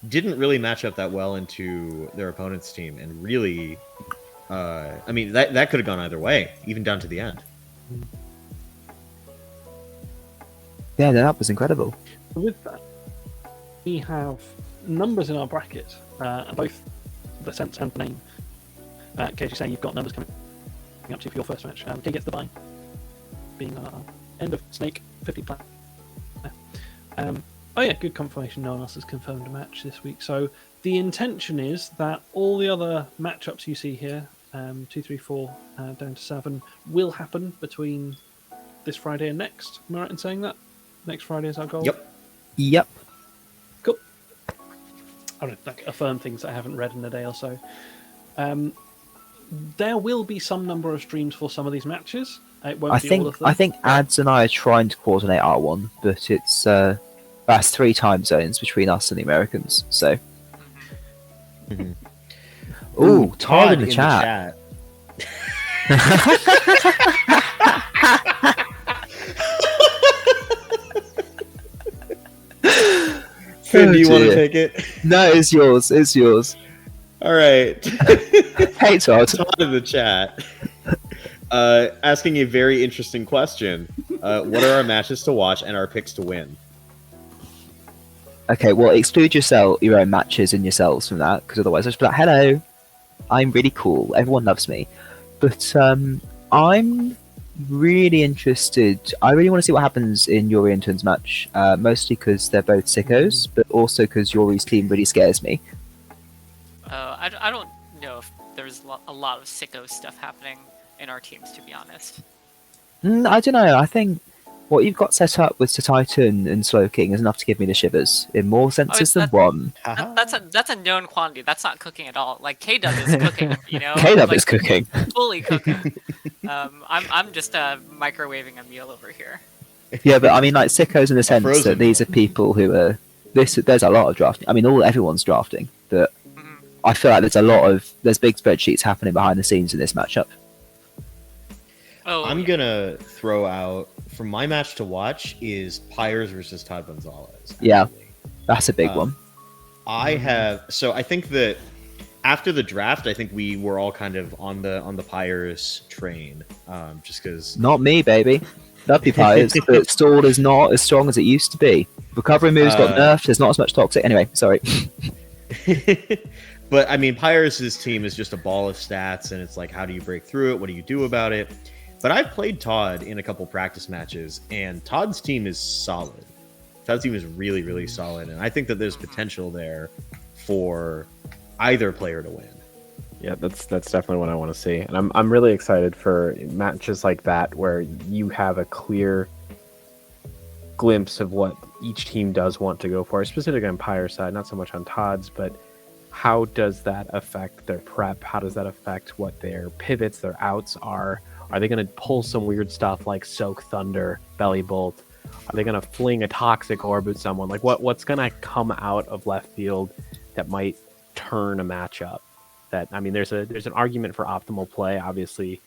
didn't really match up that well into their opponent's team and really I mean that could have gone either way, even down to the end. Yeah, no, that was incredible. With that, we have numbers in our bracket, both the sense and the name. In case you say you've got numbers coming up to you for your first match. K gets the bye, being our end of Snake 50 player. Oh yeah, good confirmation. No one else has confirmed a match this week. So the intention is that all the other matchups you see here, 2, 3, 4, down to 7, will happen between this Friday and next. Am I right in saying that? Next Friday is our goal? Yep. Cool. I don't know, affirm things that I haven't read in a day or so. There will be some number of streams for some of these matches. It won't be all of them. I think Ads and I are trying to coordinate our one, but it's that's 3 time zones between us and the Americans. So, ooh, Todd in the chat. Finn, do you want to take it? No, it's yours. It's yours. All right. Hey, Todd. Todd in the chat. Asking a very interesting question. What are our matches to watch and our picks to win? Okay, well, exclude your own matches and yourselves from that, because otherwise I'll just be like, hello, I'm really cool, everyone loves me. But I'm really interested. I really want to see what happens in Yooori and Tun's match, mostly because they're both sickos, but also because Yori's team really scares me. I don't know if there's a lot of sicko stuff happening in our teams, to be honest. I don't know. I think what you've got set up with Titan and Slowking is enough to give me the shivers in more senses than one. That's a known quantity. That's not cooking at all. Like KDub is cooking, you know. KDub is cooking. Fully cooking. I'm just microwaving a meal over here. Yeah, but I mean, like sickos in the sense that these are people who are. There's a lot of drafting. I mean, everyone's drafting, but I feel like there's big spreadsheets happening behind the scenes in this matchup. Oh, I'm gonna throw out for my match to watch is Pyers versus Todd Gonzalez. Yeah, that's a big one. I think that after the draft, I think we were all kind of on the Pyers train, just because. Not me, baby. Love you, Pyers, but Stalled is not as strong as it used to be. Recovery moves got nerfed. There's not as much toxic. Anyway, sorry. But I mean, Pyers' team is just a ball of stats, and it's like, how do you break through it? What do you do about it? But I've played Todd in a couple practice matches, and Todd's team is solid. Todd's team is really, really solid, and I think that there's potential there for either player to win. Yeah, that's definitely what I want to see, and I'm really excited for matches like that where you have a clear glimpse of what each team does want to go for, specifically on Pyre's side, not so much on Todd's, but how does that affect their prep? How does that affect what their pivots, their outs are? Are they going to pull some weird stuff like Soak Thunder, Belly Bolt? Are they going to fling a Toxic Orb at someone? Like what's going to come out of left field that might turn a matchup? That, I mean, there's an argument for optimal play. Obviously,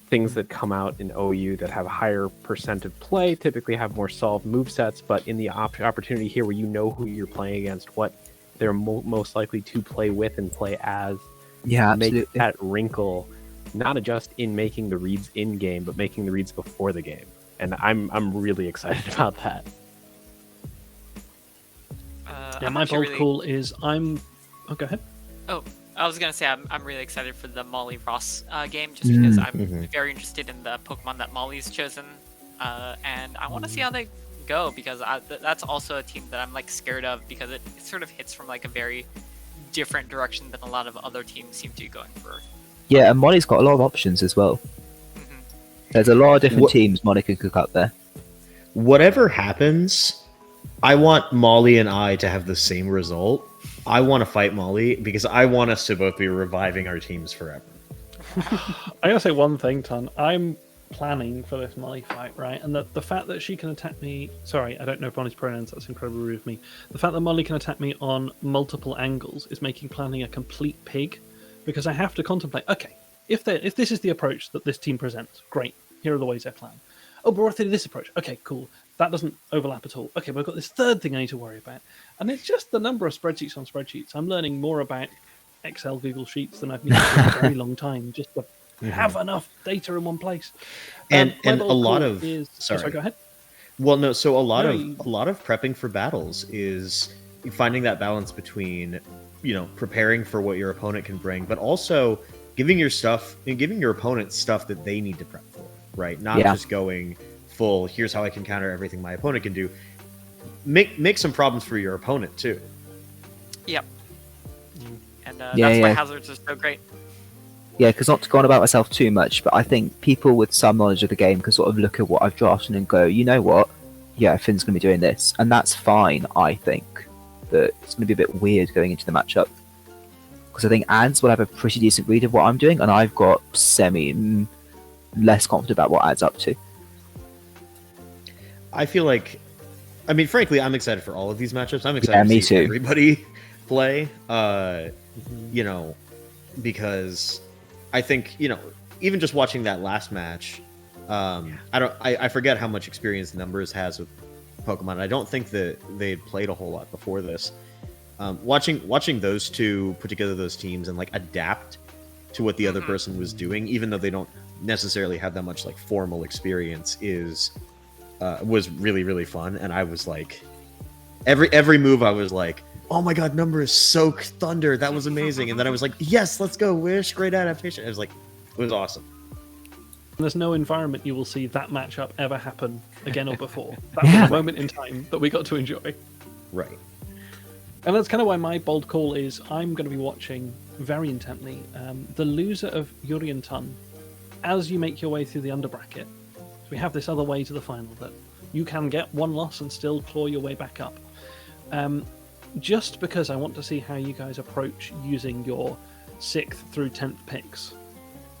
things that come out in OU that have a higher percent of play typically have more solved movesets, but in the opportunity here where you know who you're playing against, what they're most likely to play with and play as, make that wrinkle not just in making the reads in game, but making the reads before the game, and I'm really excited about that. My bold call is Oh, go ahead. Oh, I was gonna say I'm really excited for the Molly Ross game, just because I'm very interested in the Pokemon that Molly's chosen, and I want to see how they go, because that's also a team that I'm like scared of, because it sort of hits from like a very different direction than a lot of other teams seem to be going for. Yeah, and Molly's got a lot of options as well. There's a lot of different teams Molly can cook up there. Whatever happens, I want Molly and I to have the same result. I want to fight Molly because I want us to both be reviving our teams forever. I gotta say one thing, Ton. I'm planning for this Molly fight, right? And the fact that she can attack me... Sorry, I don't know Molly's pronouns. That's incredibly rude of me. The fact that Molly can attack me on multiple angles is making planning a complete pig, because I have to contemplate, okay, if this is the approach that this team presents, great, here are the ways I plan. Oh, but what if they do this approach? Okay, cool. That doesn't overlap at all. Okay, but I've got this third thing I need to worry about. And it's just the number of spreadsheets on spreadsheets. I'm learning more about Excel Google Sheets than I've needed for a very long time, just to have enough data in one place. And a lot of... Sorry, go ahead. Well, no, so a lot of prepping for battles is finding that balance between, preparing for what your opponent can bring, but also giving your opponent stuff that they need to prep for, right? Not just going full, here's how I can counter everything my opponent can do. make some problems for your opponent too. Yep. And Yeah, that's why yeah. hazards are so great. Yeah, because not to go on about myself too much, but I think people with some knowledge of the game can sort of look at what I've drafted and go, you know what? Yeah, Finn's going to be doing this. And that's fine, I think. But it's going to be a bit weird going into the matchup. Because I think ads will have a pretty decent read of what I'm doing, and I've got less confident about what ads up to. I feel like, I mean, frankly, I'm excited for all of these matchups. I'm excited me to see too. everybody play. You know, because I think, you know, even just watching that last match, I forget how much experience Numbers has with Pokemon. I don't think that they'd played a whole lot before this. Watching those two put together those teams and like adapt to what the other person was doing, even though they don't necessarily have that much like formal experience, was really, really fun. And I was like, every move I was like, oh my god, Numbers soak thunder, that was amazing. And then I was like, yes, let's go Wish, great adaptation. I was like, it was awesome. There's no environment you will see that matchup ever happen again or before. That was a moment in time that we got to enjoy. Right. And that's kind of why my bold call is I'm going to be watching very intently the loser of Yooori and Tun as you make your way through the under bracket. So we have this other way to the final that you can get one loss and still claw your way back up. Just because I want to see how you guys approach using your 6th through 10th picks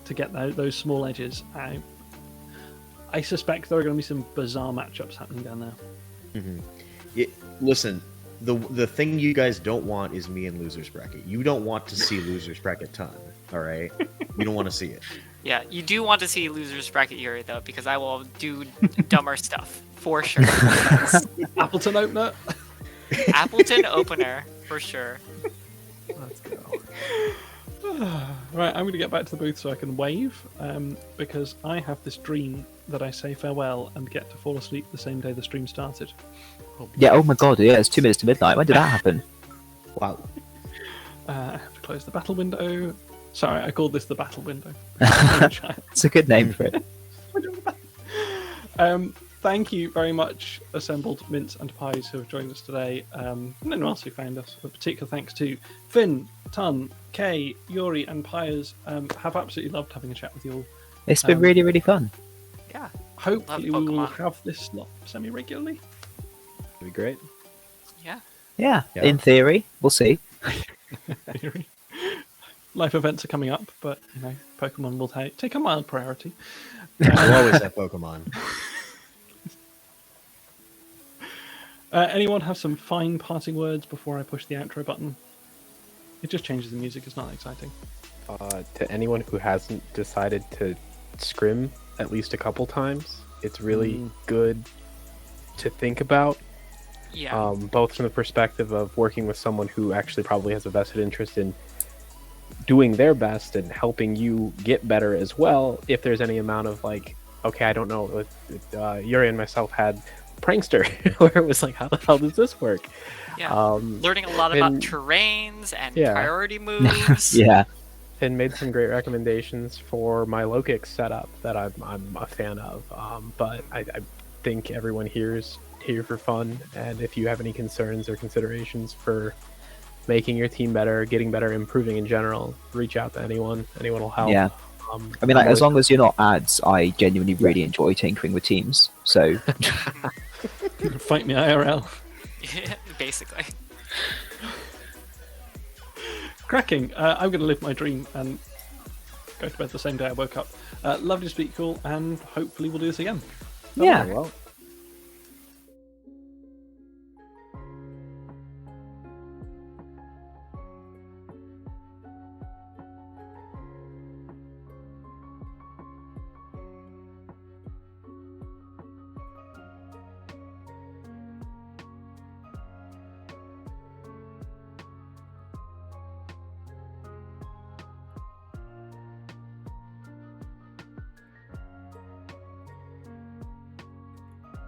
to get those small edges. I suspect there are going to be some bizarre matchups happening down there. Listen, the thing you guys don't want is me in losers bracket. You don't want to see losers bracket Ton, all right? You don't want to see it. Yeah, you do want to see losers bracket Yooori though, because I will do dumber stuff for sure. Appleton opener. Appleton opener for sure. Let's go. Right, I'm going to get back to the booth so I can wave, because I have this dream that I say farewell and get to fall asleep the same day the stream started. Yeah, oh my god, yeah, it's 2 minutes to midnight. When did that happen? Wow. I have to close the battle window. Sorry, I called this the battle window. It's a good name for it. Thank you very much, assembled Mints and Pies, who have joined us today, and anyone else who found us. A particular thanks to Finn, Ton, Kay, Yooori, and Pyers. Have absolutely loved having a chat with you all. It's been really, really fun. Yeah. Hopefully Love we will Pokemon. have this slot semi-regularly. It'd be great. Yeah. Yeah, Yeah. in theory. We'll see. Life events are coming up, but you know, Pokemon will take a mild priority. I'll always have Pokemon. Anyone have some fine parting words before I push the outro button? It just changes the music. It's not exciting. To anyone who hasn't decided to scrim at least a couple times, it's really good to think about. Yeah. Both from the perspective of working with someone who actually probably has a vested interest in doing their best and helping you get better as well. If there's any amount of like, okay, I don't know, Yooori and myself had Prankster, where it was like, how the hell does this work? Yeah. Learning a lot about terrains and priority moves. Yeah. And made some great recommendations for my Lokix setup that I'm a fan of. But I think everyone here's here for fun, and if you have any concerns or considerations for making your team better, getting better, improving in general, reach out to anyone. Anyone will help. Yeah. I mean, like, as long as you're not ads, I genuinely really enjoy tinkering with teams. So Fight me IRL. Basically. Cracking. I'm going to live my dream and go to bed the same day I woke up. Lovely to speak, cool, and hopefully we'll do this again. yeah. Well,